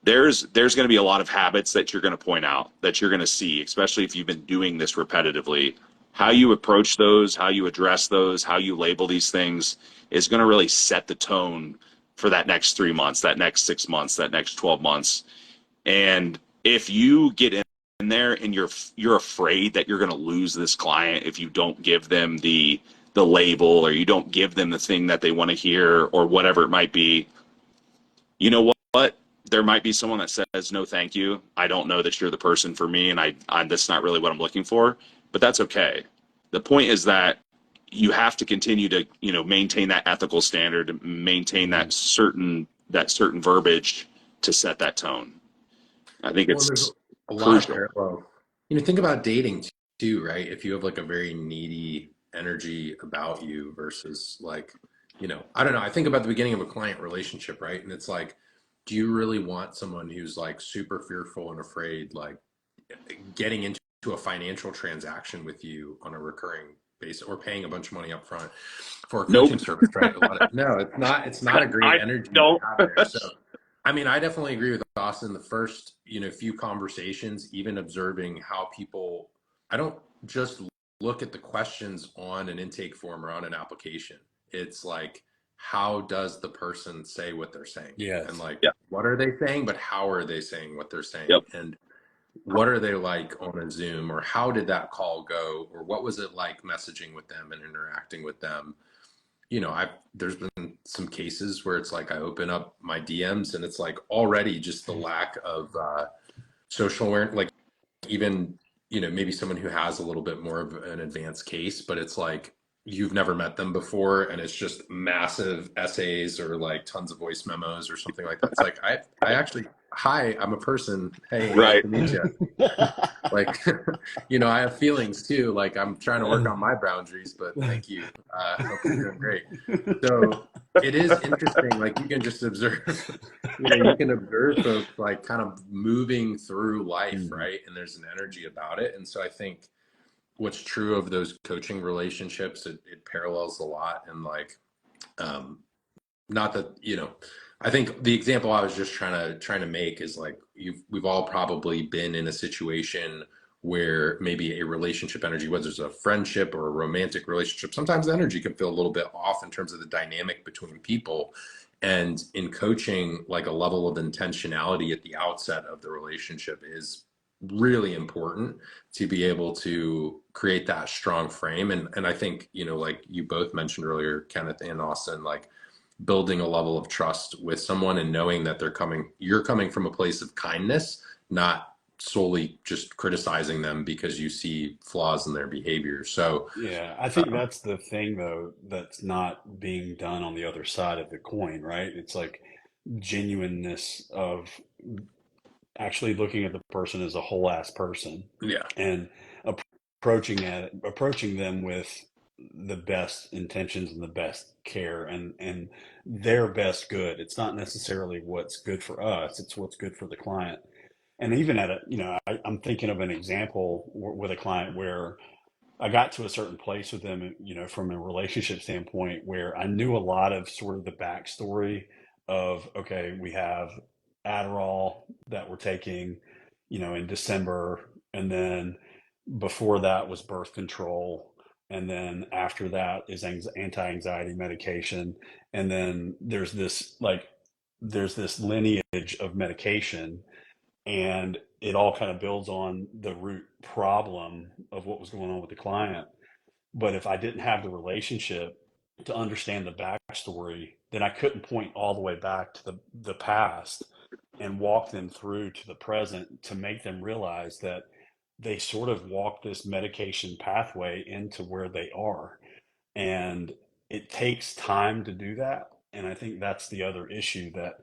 There's going to be a lot of habits that you're going to point out, that you're going to see, especially if you've been doing this repetitively. How you approach those, how you address those, how you label these things is going to really set the tone for that next 3 months, that next 6 months, that next 12 months. And if you get in there and you're afraid that you're going to lose this client if you don't give them the label, or you don't give them the thing that they want to hear, or whatever it might be, you know what? There might be someone that says no, thank you. I don't know that you're the person for me, and that's not really what I'm looking for. But that's okay. The point is that you have to continue to maintain that ethical standard, maintain Mhm. that certain verbiage to set that tone. I think Well, and there's it's a lot of crucial. parallels. Think about dating too, right? If you have like a very needy energy about you versus like, I don't know. I think about the beginning of a client relationship, right? And it's like, do you really want someone who's like super fearful and afraid, like getting into a financial transaction with you on a recurring basis, or paying a bunch of money up front for a Nope. coaching service, right? No, it's not a great I energy to don't. have there. So I mean, I definitely agree with Austin. The first, few conversations, even observing how people, I don't just look at the questions on an intake form or on an application. It's like, how does the person say what they're saying? And Yes. like, Yeah. what are they saying, but how are they saying what they're Yep. saying? And what are they like on a Zoom, or how did that call go, or what was it like messaging with them and interacting with them? There's been some cases where it's like I open up my DMs and it's like already just the lack of social awareness, like even, maybe someone who has a little bit more of an advanced case, but it's like you've never met them before and it's just massive essays or like tons of voice memos or something like that. It's like I actually hi, I'm a person. Hey, nice Right. to meet you. Like, I have feelings too. Like, I'm trying to work on my boundaries, but thank you. Hope you're doing great. So it is interesting. Like, you can just observe, you can observe folks like kind of moving through life, Mhm. right? And there's an energy about it. And so I think what's true of those coaching relationships, it parallels a lot. And like, um, not that, I think the example I was just trying to make is like we've all probably been in a situation where maybe a relationship energy, whether it's a friendship or a romantic relationship, sometimes the energy can feel a little bit off in terms of the dynamic between people. And in coaching, like a level of intentionality at the outset of the relationship is really important to be able to create that strong frame. And I think, like you both mentioned earlier, Kenneth and Austin, like building a level of trust with someone and knowing that you're coming from a place of kindness, not solely just criticizing them because you see flaws in their behavior. So, Yeah, I think that's the thing though that's not being done on the other side of the coin, right? It's like genuineness of actually looking at the person as a whole ass person yeah, and approaching them with the best intentions and the best care and their best good. It's not necessarily what's good for us, it's what's good for the client. And even I'm thinking of an example with a client where I got to a certain place with them, from a relationship standpoint, where I knew a lot of sort of the backstory of, okay, we have Adderall that we're taking, in December, and then before that was birth control, and then after that is anti-anxiety medication, and then there's this lineage of medication, and it all kind of builds on the root problem of what was going on with the client. But if I didn't have the relationship to understand the backstory, then I couldn't point all the way back to the past and walk them through to the present to make them realize that they sort of walk this medication pathway into where they are. And it takes time to do that. And I think that's the other issue that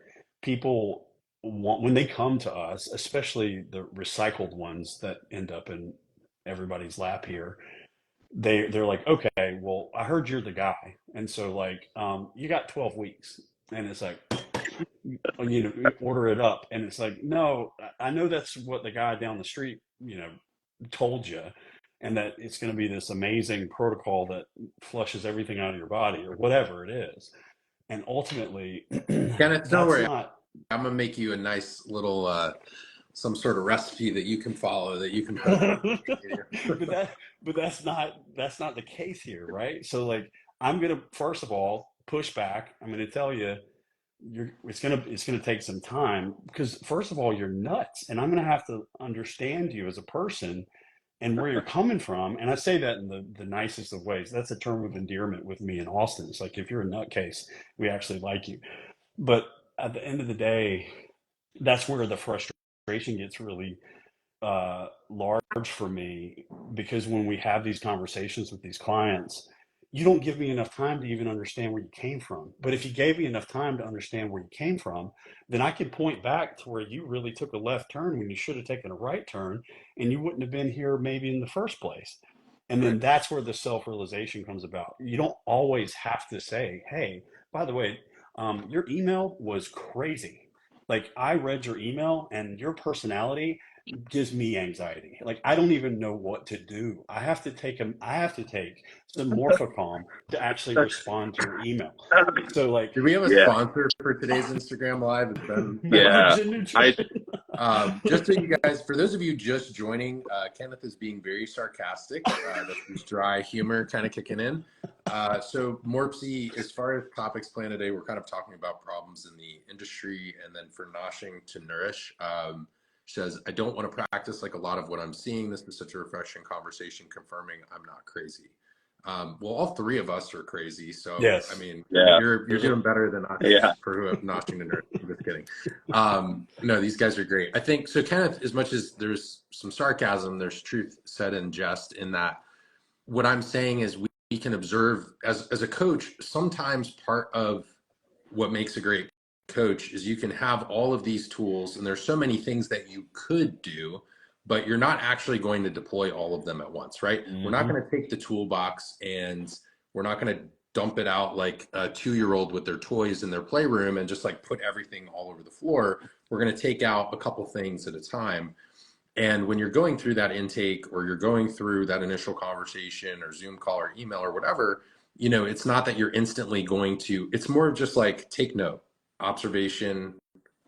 people want when they come to us, especially the recycled ones that end up in everybody's lap here. They're like, okay, well, I heard you're the guy, and so like, you got 12 weeks, and it's like, order it up, and it's like, no, I know that's what the guy down the street, told you, and that it's going to be this amazing protocol that flushes everything out of your body or whatever it is. And ultimately, Kenneth, don't that's worry. not, I'm gonna make you a nice little some sort of recipe that you can follow that you can post on but social media. that's not the case here, right? So like, I'm going to first of all push back. I'm going to tell you, it's gonna take some time, because first of all, you're nuts, and I'm gonna have to understand you as a person and where you're coming from. And I say that in the nicest of ways. That's a term of endearment with me and Austin. It's like, if you're a nutcase, we actually like you. But at the end of the day, that's where the frustration gets really large for me, because when we have these conversations with these clients, you don't give me enough time to even understand where you came from. But if you gave me enough time to understand where you came from, then I could point back to where you really took a left turn when you should have taken a right turn, and you wouldn't have been here maybe in the first place. And Right. then that's where the self realization comes about. You don't always have to say, hey, by the way, your email was crazy. Like, I read your email, and your personality gives me anxiety. Like, I don't even know what to do. I have to take some Morphicom to actually respond to your email. So like, Do we have a Yeah. sponsor for today's Instagram Live? It's been a Yeah. Margin I nutrition. Just so you guys, for those of you just joining, Kenneth is being very sarcastic. That's his dry humor kind of kicking in. So Morpsey, as far as topics planned today, we're kind of talking about problems in the industry, and then for Noshing to Nourish, she says, I don't want to practice like a lot of what I'm seeing. This is such a refreshing conversation, confirming I'm not crazy. Well, all three of us are crazy. So, I Yes. mean, yeah. you're doing better than us Yeah. for Noshing to Nourish. I'm just kidding. No, these guys are great. I think so. Kenneth, as much as there's some sarcasm, there's truth said in jest. In that, what I'm saying is we can observe as a coach. Sometimes part of what makes a great coach is you can have all of these tools, and there's so many things that you could do, but you're not actually going to deploy all of them at once, right? We're not going to take the toolbox and we're not going to dump it out like a 2-year-old with their toys in their playroom and just like put everything all over the floor. We're going to take out a couple things at a time. And when you're going through that intake, or you're going through that initial conversation or Zoom call or email or whatever, it's not that you're instantly going to, it's more of just like take note, observation.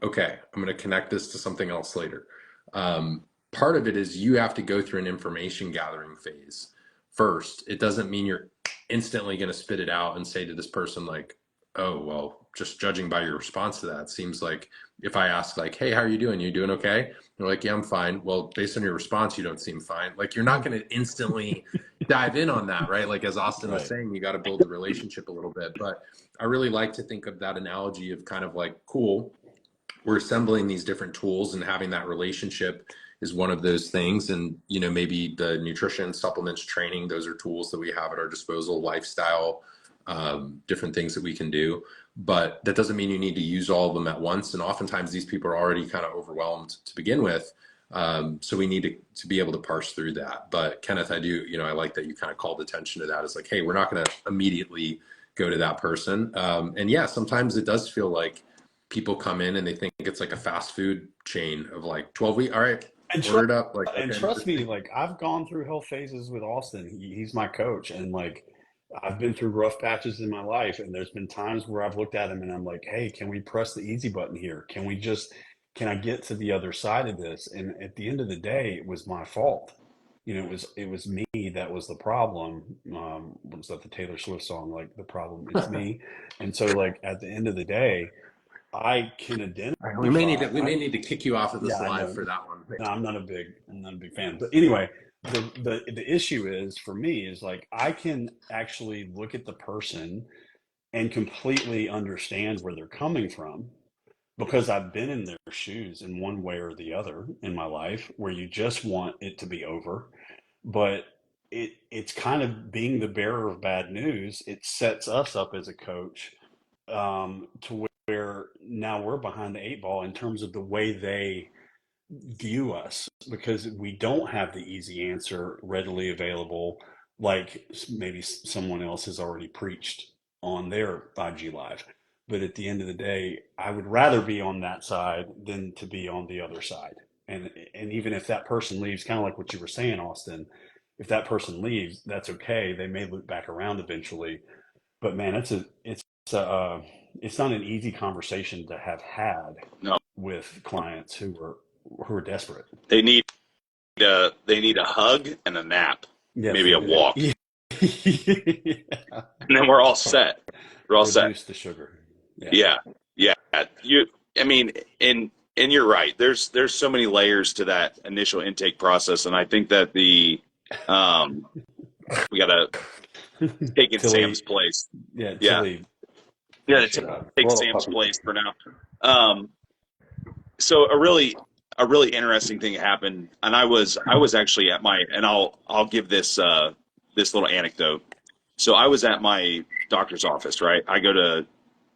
Okay, I'm going to connect this to something else later. Part of it is you have to go through an information gathering phase first. It doesn't mean you're instantly going to spit it out and say to this person like, oh, well, just judging by your response to that, seems like if I ask like, hey, how are you doing? You doing okay? They're like, yeah, I'm fine. Well, based on your response, you don't seem fine. Like, you're not going to instantly dive in on that, right? Like, as Austin was saying, you got to build the relationship a little bit. But I really like to think of that analogy of kind of like, cool, we're assembling these different tools, and having that relationship is one of those things. And, maybe the nutrition, supplements, training, those are tools that we have at our disposal, lifestyle, different things that we can do. But that doesn't mean you need to use all of them at once. And oftentimes these people are already kind of overwhelmed to begin with. So we need to be able to parse through that. But Kenneth, I like that you kind of called attention to that. It's like, hey, we're not going to immediately go to that person. And yeah, sometimes it does feel like people come in and they think it's like a fast food chain of like 12 weeks. All right. And Order it up. Like, and okay. trust me, like I've gone through hell phases with Austin. He's my coach, and like I've been through rough patches in my life, and there's been times where I've looked at him and I'm like, hey, can we press the easy button here? Can I get to the other side of this? And at the end of the day, it was my fault. It was me that was the problem. Was that the Taylor Swift song? Like, the problem, it's me. And so, like, at the end of the day, I can identify. We may need to kick you off of this Yeah, I live know. for that one. No, I'm not a big fan. But anyway, the issue is for me is like I can actually look at the person and completely understand where they're coming from, because I've been in their shoes in one way or the other in my life, where you just want it to be over. But it's kind of being the bearer of bad news. It sets us up as a coach, to where now we're behind the 8 ball in terms of the way they view us, because we don't have the easy answer readily available, like maybe someone else has already preached on their 5G live. But at the end of the day, I would rather be on that side than to be on the other side. And even if that person leaves, kind of like what you were saying, Austin, if that person leaves, that's okay. They may loop back around eventually. But man, it's not an easy conversation to have had No, with clients who are desperate. they need a hug and a nap, Yeah, maybe a walk, yeah. and then we're all set. We're all set. Reduce the sugar. Yeah, yeah. I mean, and you're right. There's so many layers to that initial intake process, and I think that we gotta take in Tilly, Sam's place. yeah, Yeah, Tilly. yeah. Shut up. Take Sam's place for now. So a really interesting thing happened, and I was actually at my, and I'll give this little anecdote. So I was at my doctor's office, right? I go to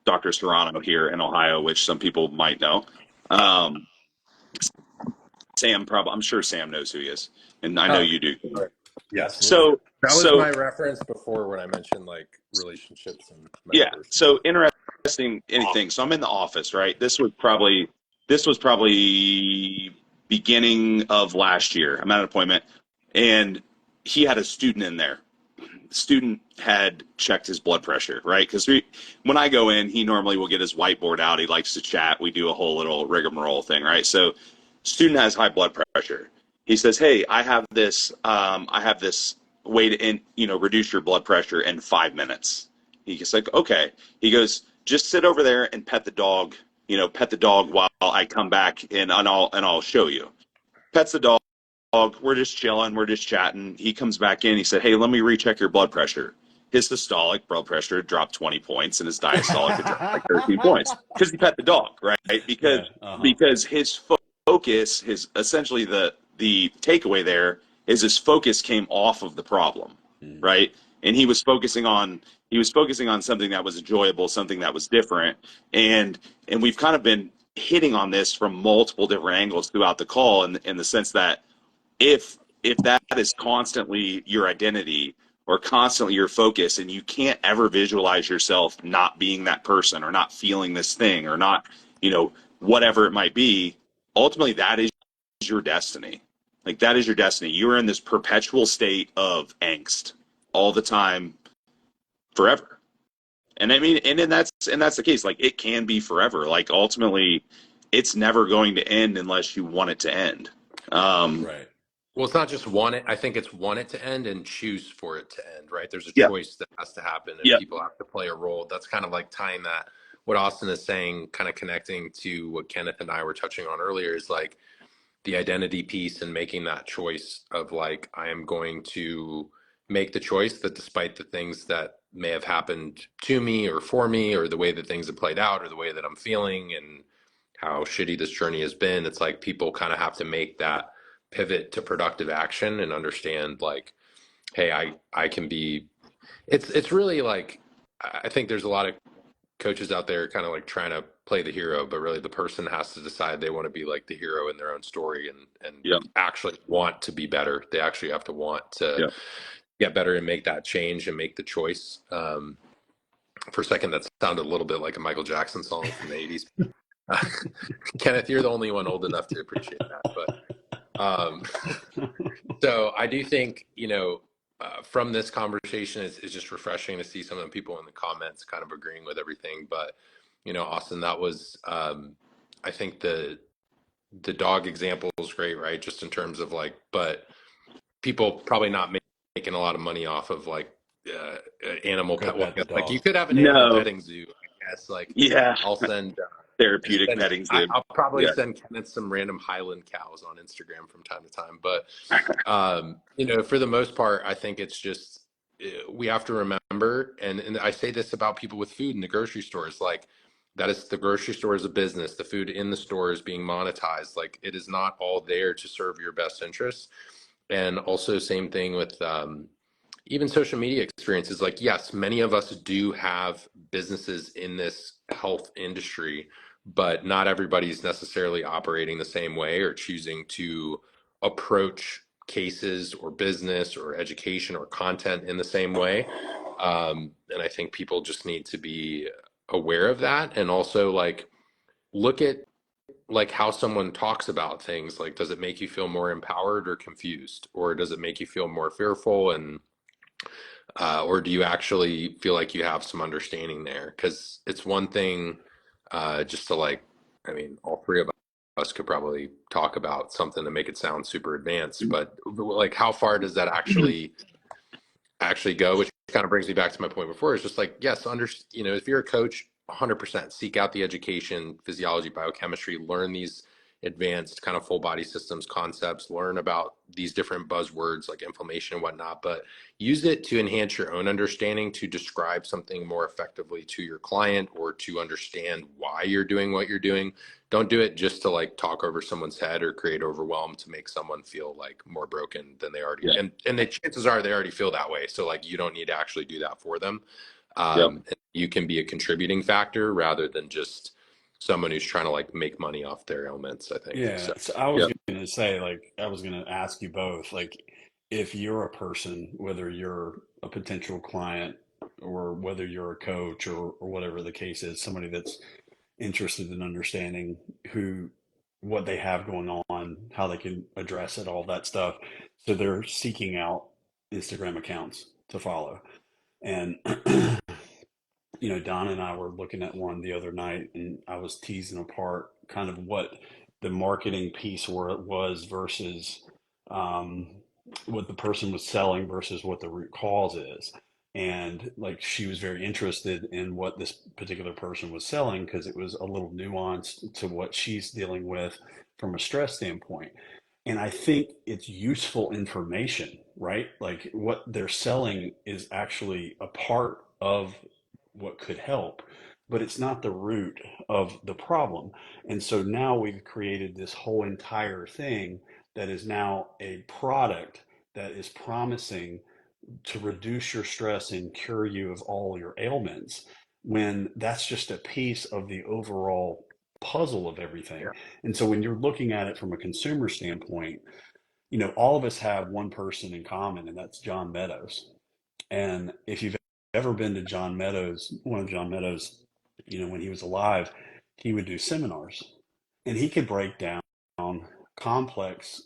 Dr. Serrano here in Ohio, which some people might know. I'm sure Sam knows who he is, and I know you do. Yes. So that was my reference before when I mentioned like relationships and yeah. So interesting anything. So I'm in the office, right? This was probably beginning of last year. I'm at an appointment, and he had a student in there. The student had checked his blood pressure, right? Because when I go in, he normally will get his whiteboard out. He likes to chat. We do a whole little rigmarole thing, right? So student has high blood pressure. He says, hey, I have this way to reduce your blood pressure in 5 minutes. He's like, okay. He goes, just sit over there and pet the dog, while I come back and I'll show you. Pets the dog. We're just chilling. We're just chatting. He comes back in. He said, hey, let me recheck your blood pressure. His systolic blood pressure dropped 20 points and his diastolic had dropped like 13 points because he pet the dog, right? Because his focus, essentially the takeaway there is his focus came off of the problem, right? And he was focusing on He was focusing on something that was enjoyable, something that was different, and we've kind of been hitting on this from multiple different angles throughout the call, in the sense that if that is constantly your identity or constantly your focus, and you can't ever visualize yourself not being that person or not feeling this thing or not, whatever it might be, ultimately that is your destiny. Like, that is your destiny. You're in this perpetual state of angst all the time, forever. And I mean, and that's the case. Like, it can be forever. Like, ultimately, it's never going to end unless you want it to end. Right. Well, it's not just want it. I think it's want it to end and choose for it to end, right? There's a Yeah. choice that has to happen, and Yeah. people have to play a role. That's kind of like tying that, what Austin is saying, kind of connecting to what Kenneth and I were touching on earlier, is like the identity piece and making that choice of like, I am going to make the choice that despite the things that may have happened to me or for me, or the way that things have played out, or the way that I'm feeling and how shitty this journey has been, it's like people kind of have to make that pivot to productive action and understand like, hey, I can be, it's really like, I think there's a lot of coaches out there kind of like trying to play the hero, but really the person has to decide they want to be like the hero in their own story, and Yeah. actually want to be better. They actually have to want to Yeah. get better and make that change and make the choice. For a second, that sounded a little bit like a Michael Jackson song from the 80s. Kenneth, you're the only one old enough to appreciate that. But so I do think, from this conversation, it's just refreshing to see some of the people in the comments kind of agreeing with everything. But, Austin, that was, I think the dog example is great, right? Just in terms of like, but people probably not making a lot of money off of like animal Go pet. Well, pet the like you dog. could have an animal No. petting zoo, I guess. Like Yeah. I'll send. Therapeutic petting zoo. I'll probably Yeah. send Kenneth some random Highland cows on Instagram from time to time. But, for the most part, I think it's just, we have to remember, and I say this about people with food in the grocery stores, like that is, the grocery store is a business. The food in the store is being monetized. Like, it is not all there to serve your best interests. And also same thing with, even social media experiences. Like, yes, many of us do have businesses in this health industry, but not everybody's necessarily operating the same way or choosing to approach cases or business or education or content in the same way. And I think people just need to be aware of that, and also like look at like how someone talks about things. Like, does it make you feel more empowered or confused, or does it make you feel more fearful? And or do you actually feel like you have some understanding there? Because it's one thing, just to like, I mean, all three of us could probably talk about something to make it sound super advanced, but like, how far does that actually go? Which kind of brings me back to my point before. It's just like, yes, if you're a coach, 100% seek out the education, physiology, biochemistry, learn these advanced kind of full body systems concepts, learn about these different buzzwords like inflammation and whatnot, but use it to enhance your own understanding, to describe something more effectively to your client, or to understand why you're doing what you're doing. Don't do it just to like talk over someone's head or create overwhelm to make someone feel like more broken than they already, Yeah. and the chances are they already feel that way. So like, you don't need to actually do that for them. Yep. You can be a contributing factor rather than just someone who's trying to like make money off their ailments, I think. Yeah, So so I was Yep. going to say, like, I was going to ask you both, like, if you're a person, whether you're a potential client or whether you're a coach, or whatever the case is, somebody that's interested in understanding what they have going on, how they can address it, all that stuff. So they're seeking out Instagram accounts to follow. And Don and I were looking at one the other night, and I was teasing apart kind of what the marketing piece where it was versus um, what the person was selling versus what the root cause is. And like, she was very interested in what this particular person was selling because it was a little nuanced to what she's dealing with from a stress standpoint. And I think it's useful information, right? Like, what they're selling is actually a part of what could help, but it's not the root of the problem. And so now we've created this whole entire thing that is now a product that is promising to reduce your stress and cure you of all your ailments, when that's just a piece of the overall puzzle of everything. Yeah. And so when you're looking at it from a consumer standpoint, all of us have one person in common, and that's John Meadows. And if you've ever been to John Meadows, one of John Meadows, when he was alive, he would do seminars, and he could break down complex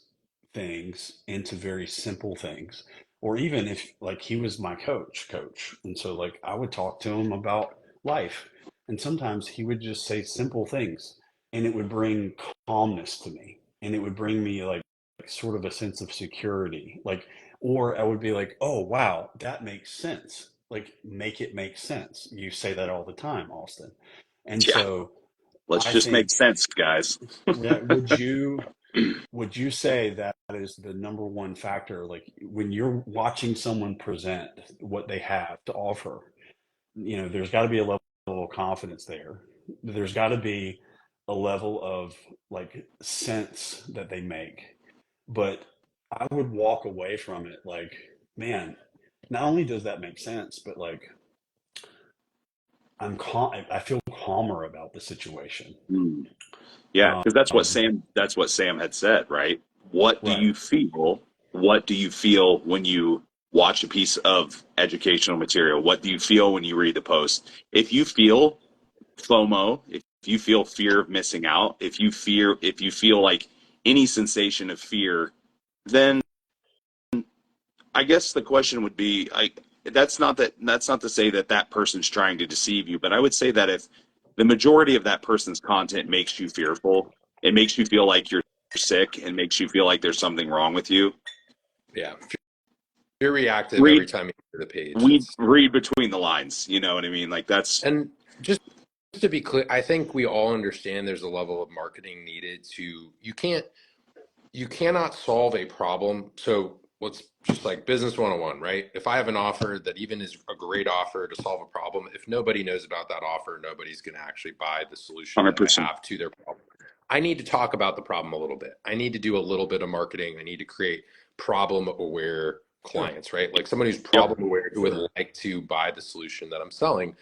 things into very simple things. Or even if, like, he was my coach, and so, like, I would talk to him about life, and sometimes he would just say simple things, and it would bring calmness to me, and it would bring me like sort of a sense of security, like, or I would be like, oh wow, that makes sense, like, make it make sense. You say that all the time, Austin. And Yeah. so Let's I just make think, sense, guys. yeah, would you say that is the number one factor, like, when you're watching someone present what they have to offer? There's got to be a level of confidence there. There's got to be a level of, like, sense that they make. But I would walk away from it like, man, not only does that make sense, but, like, I feel calmer about the situation. Mm. Yeah, Um, because that's what Sam had said, right? What do right. you feel? What do you feel when you watch a piece of educational material? What do you feel when you read the post? If you feel FOMO, if you feel fear of missing out, if you feel like any sensation of fear, then I guess the question would be, that's not to say that that person's trying to deceive you, but I would say that if the majority of that person's content makes you fearful, it makes you feel like you're sick and makes you feel like there's something wrong with you. Yeah. If you're reactive every Read time you go to the page, read that's, read between the lines. You know what I mean? Like that's and just to be clear, I think we all understand there's a level of marketing needed to, you cannot solve a problem. So let's just like business 101, right? If I have an offer that even is a great offer to solve a problem, if nobody knows about that offer, nobody's going to actually buy the solution that I 100%. have to their problem. I need to talk about the problem a little bit. I need to do a little bit of marketing. I need to create problem aware Sure. clients, right? Like somebody who's Yep. problem aware who would like to buy the solution that I'm selling.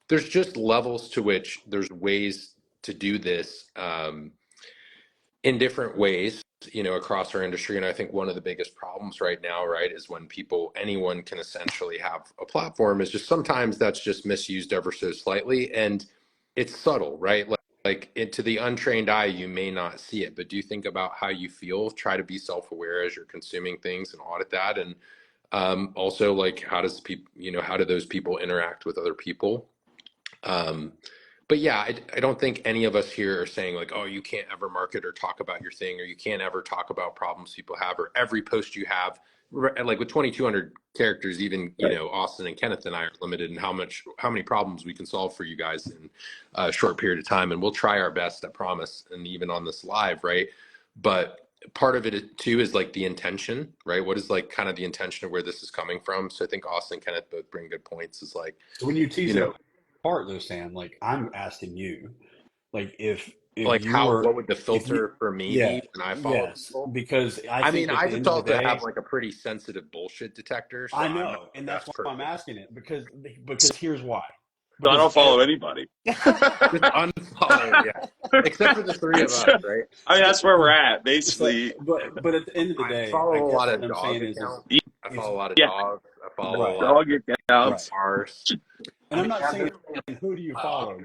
There's just levels to which there's ways to do this in different ways, across our industry. And I think one of the biggest problems right now, right, is when anyone can essentially have a platform, is just sometimes that's just misused ever so slightly. And it's subtle, right? To the untrained eye, you may not see it, but do think about how you feel. Try to be self-aware as you're consuming things and audit that. And also, like, how do those people interact with other people? Um, but yeah, I don't think any of us here are saying like, oh, you can't ever market or talk about your thing, or you can't ever talk about problems people have, or every post you have, like with 2,200 characters, even, Right. Austin and Kenneth and I are limited in how many problems we can solve for you guys in a short period of time. And we'll try our best, I promise. And even on this live, right? But part of it too is like the intention, right? What is like kind of the intention of where this is coming from? So I think Austin and Kenneth both bring good points. Is like, So when you tease you it know, apart, though, Sam, like, I'm asking you, like, if like you were, what would the if you, filter for me yeah, be when I follow yes, people? because I I mean, think at I the just end of the also have day, like a pretty sensitive bullshit detector, so I I'm not know, the and that's best why I'm person. asking it, because here's why. So I Because don't follow anybody. Just unfollow, yeah. Except for the three of us, right? I mean, that's where we're at, so, basically. but at the end of the I day, I follow a lot guess what of I'm dog saying is accounts. I if follow a lot of Yeah, dogs. I follow a right, lot of dog right. accounts. cars. And I I'm mean, not I've been saying who do you follow,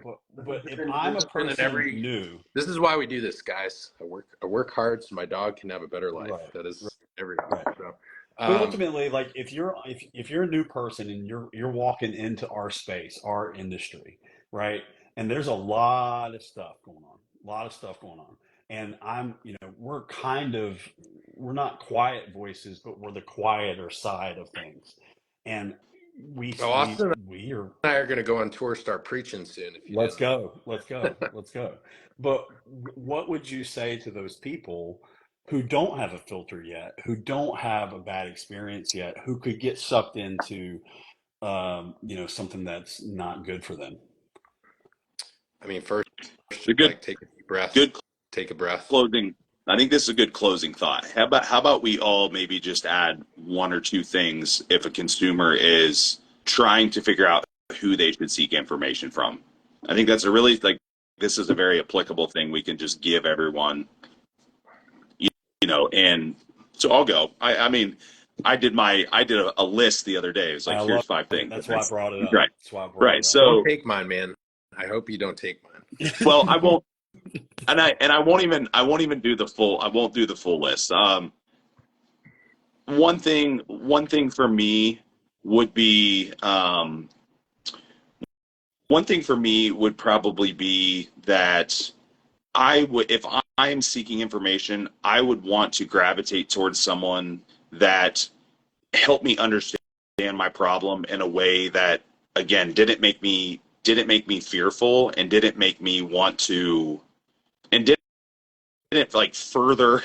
but if I'm a this has been in person every. new, This is why we do this, guys. I work hard so my dog can have a better life. right, That is every. right. So, But um, ultimately, like, if you're a new person and you're walking into our space, our industry, right? And there's a lot of stuff going on, a lot of stuff going on. And we're not quiet voices, but we're the quieter side of things. And we well, we Austin we are. and I are going to go on tour, start preaching soon. If you Let's didn't. go. Let's go. Let's go. But what would you say to those people who don't have a filter yet, who don't have a bad experience yet, who could get sucked into something that's not good for them? I mean, first, The like take a deep breath, good take a breath. closing I think this is a good closing thought. How about we all maybe just add one or two things if a consumer is trying to figure out who they should seek information from. I think that's a really like this is a very applicable thing we can just give everyone, you, and so I'll go. I mean, I did a list the other day. It was like I here's love five it. things. That's why I brought it up. Right. That's why I brought Right. it up. Don't So take mine, man. I hope you don't take mine. well, I won't I won't even do the full I won't do the full list. One thing for me would be one thing for me would probably be that I would if I am seeking information, I would want to gravitate towards someone that helped me understand my problem in a way that again didn't make me fearful and didn't make me want to and didn't like further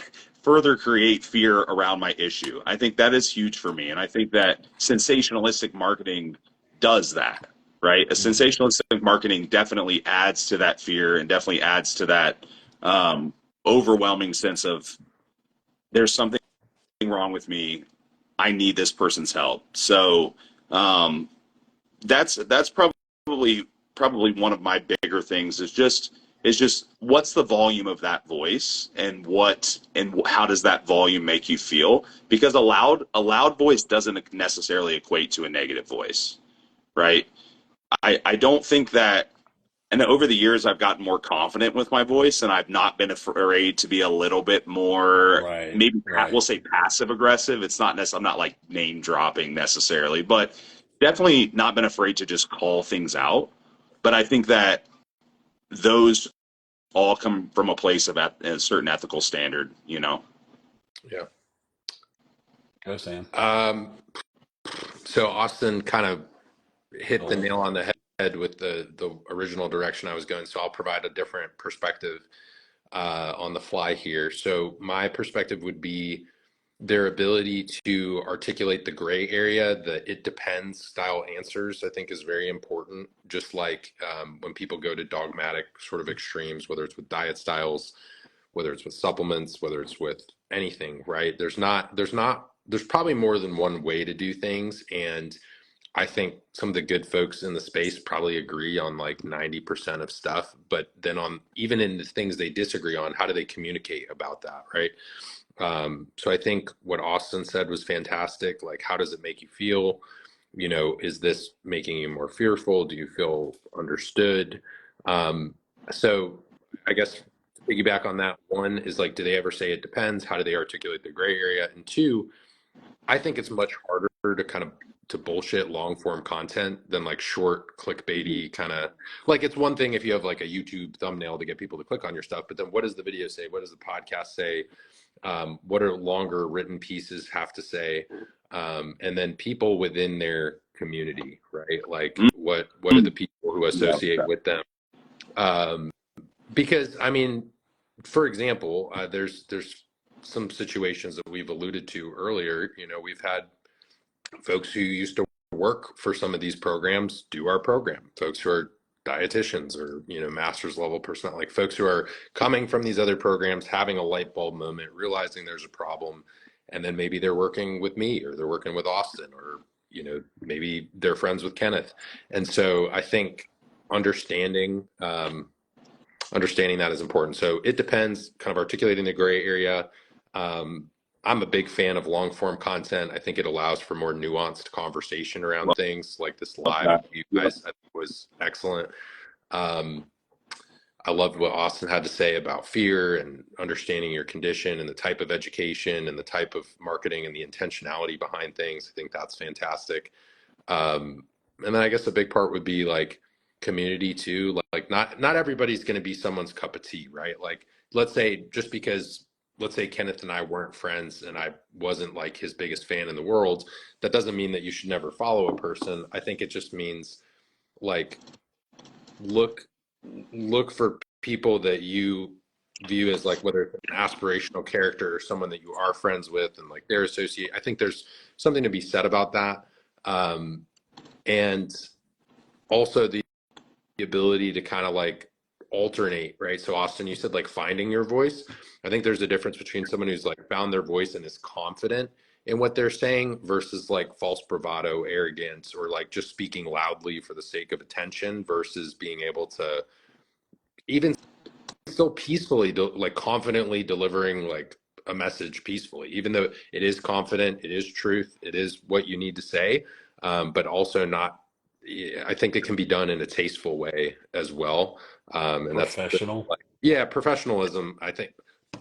create fear around my issue. I think that is huge for me, and I think that sensationalistic marketing does that. Right, a Mhm. sensationalistic marketing definitely adds to that fear and definitely adds to that um, overwhelming sense of there's something wrong with me. I need this person's help. So um, that's probably one of my bigger things is just what's the volume of that voice and how does that volume make you feel? Because a loud voice doesn't necessarily equate to a negative voice, right? I don't think that. And over the years, I've gotten more confident with my voice, and I've not been afraid to be a little bit more, Right, maybe right. we'll say passive aggressive. It's not necessarily, I'm not like name dropping necessarily, but definitely not been afraid to just call things out. But I think that those all come from a place of a certain ethical standard. Yeah. Go, Sam. So Austin kind of hit the Hello. nail on the head with the original direction I was going. So I'll provide a different perspective on the fly here. So my perspective would be their ability to articulate the gray area, the it depends style answers, I think is very important. Just like when people go to dogmatic sort of extremes, whether it's with diet styles, whether it's with supplements, whether it's with anything, right? There's probably more than one way to do things. And I think some of the good folks in the space probably agree on like 90% of stuff, but then on even in the things they disagree on, how do they communicate about that, right? So I think what Austin said was fantastic. Like, how does it make you feel? Is this making you more fearful? Do you feel understood? Um, so I guess to piggyback on that, one is like, do they ever say it depends? How do they articulate the gray area? And two, I think it's much harder to kind of to bullshit long form content than like short clickbaity kind of like it's one thing if you have like a YouTube thumbnail to get people to click on your stuff, but then what does the video say? What does the podcast say? What are longer written pieces have to say? And then people within their community, right? Like what are the people who Yeah. associate with them? Um, because I mean, for example, there's some situations that we've alluded to earlier. We've had folks who used to work for some of these programs do our program. Folks who are dietitians or master's level personnel, like folks who are coming from these other programs, having a light bulb moment, realizing there's a problem, and then maybe they're working with me or they're working with Austin or maybe they're friends with Kenneth. And so I think understanding understanding that is important. So it depends, kind of articulating the gray area. Um, I'm a big fan of long form content. I think it allows for more nuanced conversation around Love things like this live with you that. guys. I think was excellent. Um, I loved what Austin had to say about fear and understanding your condition and the type of education and the type of marketing and the intentionality behind things. I think that's fantastic. Um, and then I guess a big part would be like community too. Like not everybody's going to be someone's cup of tea, right? Like let's say just because let's say Kenneth and I weren't friends and I wasn't like his biggest fan in the world, that doesn't mean that you should never follow a person. I think it just means like look look for people that you view as like whether it's an aspirational character or someone that you are friends with and like their associate. I think there's something to be said about that. And also the ability to kind of like alternate, right? So Austin, you said like finding your voice. I think there's a difference between someone who's like found their voice and is confident in what they're saying versus like false bravado, arrogance, or like just speaking loudly for the sake of attention versus being able to even still peacefully, like confidently delivering like a message peacefully, even though it is confident, it is truth, it is what you need to say, but also not. I think it can be done in a tasteful way as well, and that's Professional. like, yeah, professionalism. I think,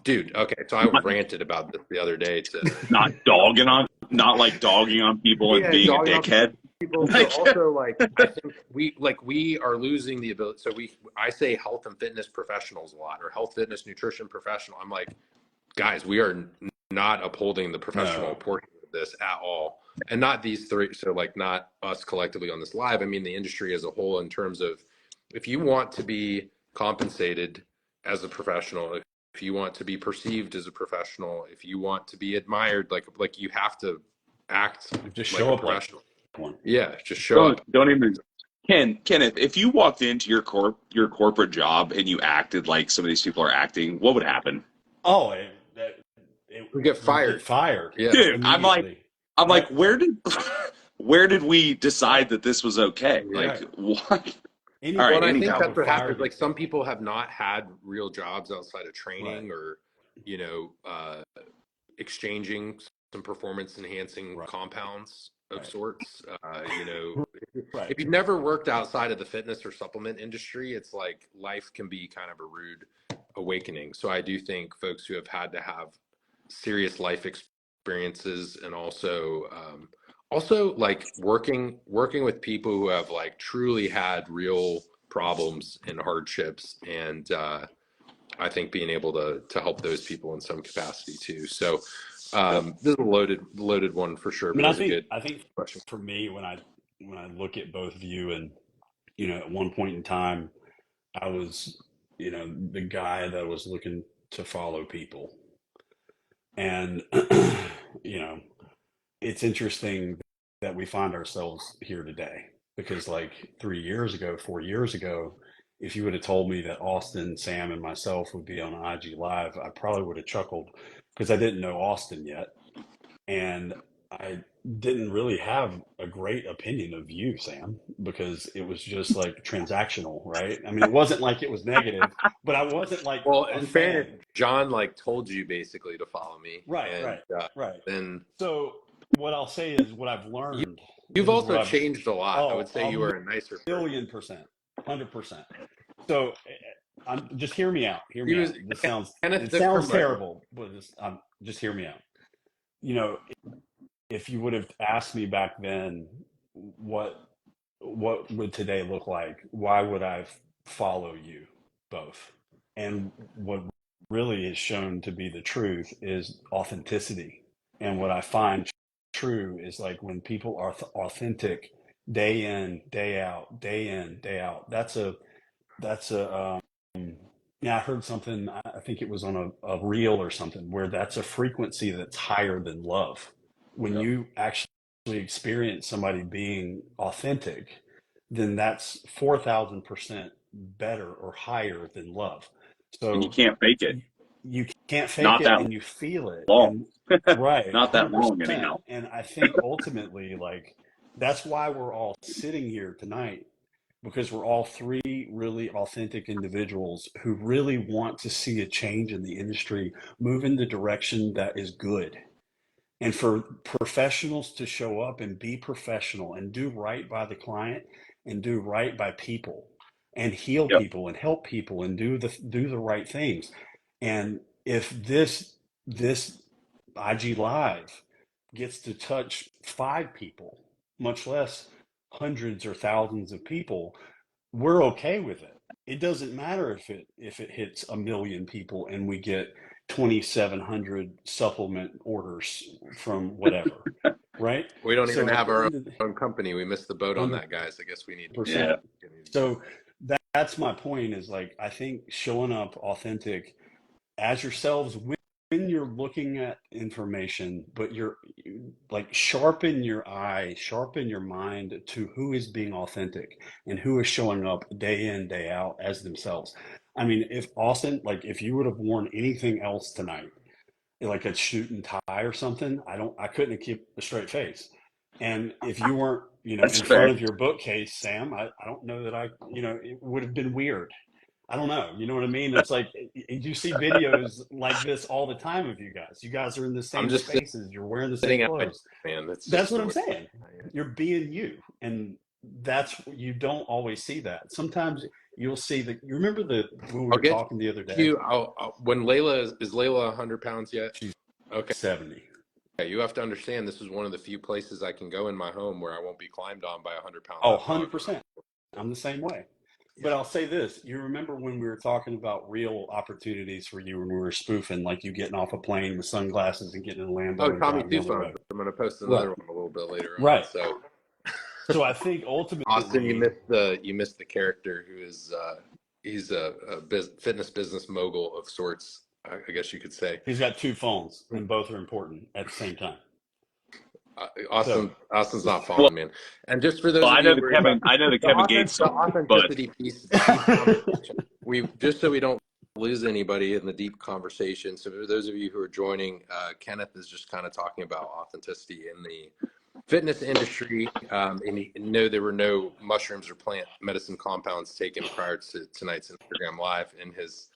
dude. Okay, so I Not, ranted about this the other day to not like dogging on people and yeah, being a dogging on dickhead. people, but Like, also like I think we are losing the ability. So I say health and fitness professionals a lot, or health, fitness, nutrition professional. I'm like, guys, we are not upholding the professional No. portion of this at all, and not these three. So like not us collectively on this live. I mean the industry as a whole in terms of if you want to be compensated as a professional, if you want to be perceived as a professional, if you want to be admired, like you have to act Just like show a up like professional. one. Yeah, just show up. don't even. Ken, if you walked into your corporate job and you acted like some of these people are acting, what would happen? Oh, We get you get fired. fired Yeah. Dude, immediately. I'm like, Right. where did we decide Right. that this was okay? Yeah. Like, Right. what? All Anybody right, Well, and I think that anyhow. that's would what fire happens. you. Like some people have not had real jobs outside of Right. training or, exchanging some performance enhancing Right. compounds of Right. sorts. Right. If you've never worked outside of the fitness or supplement industry, it's like life can be kind of a rude awakening. So I do think folks who have had to have serious life experiences and also like working with people who have like truly had real problems and hardships and I think being able to help those people in some capacity too. So Yep. this is a loaded one for sure, I mean, but it was a good I think question. for me, when I look at both of you, and at one point in time, I was, the guy that was looking to follow people, and you know, it's interesting that we find ourselves here today because, like 3 years ago, 4 years ago, if you would have told me that Austin, Sam, and myself would be on IG Live, I probably would have chuckled because I didn't know Austin yet. And I didn't really have a great opinion of you, Sam, because it was just like transactional, right? I mean, it wasn't like it was negative, but I wasn't like Well, a in fairness, fan. John like told you basically to follow me, Right, and right, right. then So what I'll say is what I've you, learned. you've This is what also I've, changed a lot. I would oh, say you are a nicer person. 1,000,000%, 100%. So I'm just hear me out. Hear He me was out. This Kenneth it the sounds promoter. terrible, but just hear me out. You know, if you would have asked me back then, what would today look like? Why would I follow you both? And what really is shown to be the truth is authenticity. And what I find true is like when people are authentic, day in, day out, day in, day out. That's a yeah, I heard something. I think it was on a reel or something where that's a frequency that's higher than love. When Yep. you actually experience somebody being authentic, then that's 4,000% better or higher than love. And you So can't fake it. you can't fake Not it that and you feel it. long. And right, Not that long, 100%. anyhow. And I think ultimately, like, that's why we're all sitting here tonight because we're all three really authentic individuals who really want to see a change in the industry, move in the direction that is good. And for professionals to show up and be professional and do right by the client and do right by people and heal Yep. people and help people and do the right things. And if this IG Live gets to touch 5 people, much less hundreds or thousands of people, we're okay with it. It doesn't matter if it hits 1,000,000 people and we get 2,700 supplement orders from whatever, right? We don't even So at have the our end of the own company. We missed the boat on that, guys. I guess we need to percent. Yeah. So that's my point is like I think showing up authentic as yourselves when you're looking at information, but like sharpen your eye, sharpen your mind to who is being authentic and who is showing up day in, day out as themselves. I mean, if Austin, like if you would have worn anything else tonight, like a suit and tie or something, I couldn't have kept a straight face. And if you weren't, That's in front fair. of your bookcase, Sam, I don't know that it would have been weird. I don't know. You know what I mean? It's like you see videos like this all the time of you guys. You guys are in the I'm same just spaces. You're wearing the same sitting out my clothes. man. That's That's just what the I'm way saying. I am. You're being you, and you don't always see that. Sometimes you'll see that. You remember when we I'll were get talking the other day? you. When Layla is Layla 100 pounds yet? She's Okay. 70. Yeah, you have to understand this is one of the few places I can go in my home where I won't be climbed on by a 100-pound Oh, lap dog. 100%. I'm the same way. But Yeah. I'll say this. You remember when we were talking about real opportunities for you when we were spoofing, like you getting off a plane with sunglasses and getting in a Lambo Oh, and Tommy driving Two down the Phones. road? I'm going to post Right. another one a little bit later on. Right. So, So I think Austin, you ultimately, missed the character who is he's a fitness business mogul of sorts. I guess you could say. he's got two phones and both are important at the same time. So, Austin's not Well, following, man. And just for those of I know you the who are Kevin Gates the song, but authenticity piece, the deep conversation. We just so we don't lose anybody in the deep conversation. So for those of you who are joining, Kenneth is just kind of talking about authenticity in the fitness industry. And no, there were no mushrooms or plant medicine compounds taken prior to tonight's Instagram live in his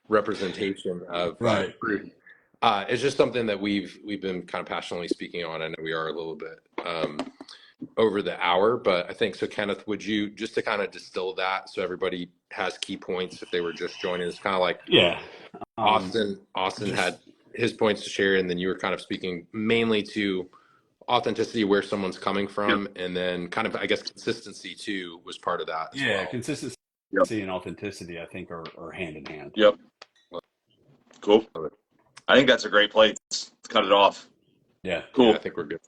representation of right. fruit. It's just something that we've been kind of passionately speaking on. I know we are a little bit over the hour, but I think so. Kenneth, would you just to kind of distill that so everybody has key points if they were just joining? It's kind of like Yeah. Austin Just, had his points to share, and then you were kind of speaking mainly to authenticity, where someone's coming from, and then kind of I guess consistency too was part of that as well. consistency yep, and authenticity, I think, are hand in hand. yep, cool. I think that's a great place to cut it off. Yeah. Cool. Yeah, I think we're good.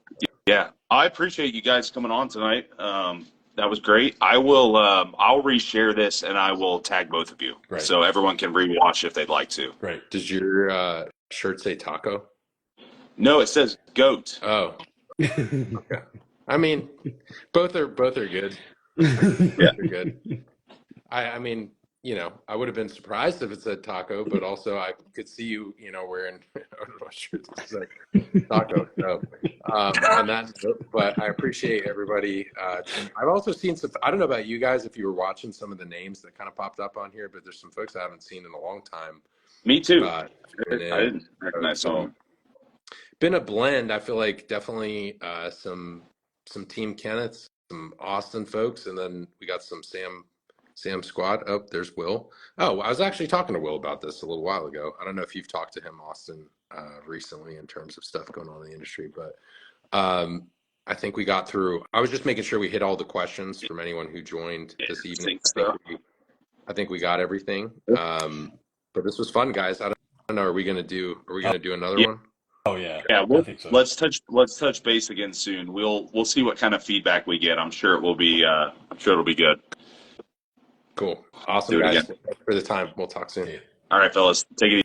Yeah, I appreciate you guys coming on tonight. That was great. I will. I'll reshare this and I will tag both of you, Great. so everyone can rewatch if they'd like to. Great. Does your shirt say taco? No, it says goat. Oh, okay. I mean, both are good. Yeah. Both are good. I mean, I would have been surprised if it said taco, but also I could see you, wearing a shirt that said taco. So on that note, but I appreciate everybody. I've also seen some. I don't know about you guys if you were watching some of the names that kind of popped up on here, but there's some folks I haven't seen in a long time. Me too. I didn't recognize some. Been a blend. I feel like definitely some Team Kenneth, some Austin folks, and then we got some Sam squad. Oh, there's Will. Oh, I was actually talking to Will about this a little while ago. I don't know if you've talked to him, Austin, recently in terms of stuff going on in the industry, but I think we got through. I was just making sure we hit all the questions from anyone who joined this evening. I think we got everything. But this was fun, guys. I don't know. Are we gonna do another one? Oh yeah. Yeah, I think so. let's touch base again soon. We'll see what kind of feedback we get. I'm sure it will be. I'm sure it'll be good. Cool. Awesome, Do it guys. again. Thanks for the time. We'll talk soon. All right, fellas, take it easy.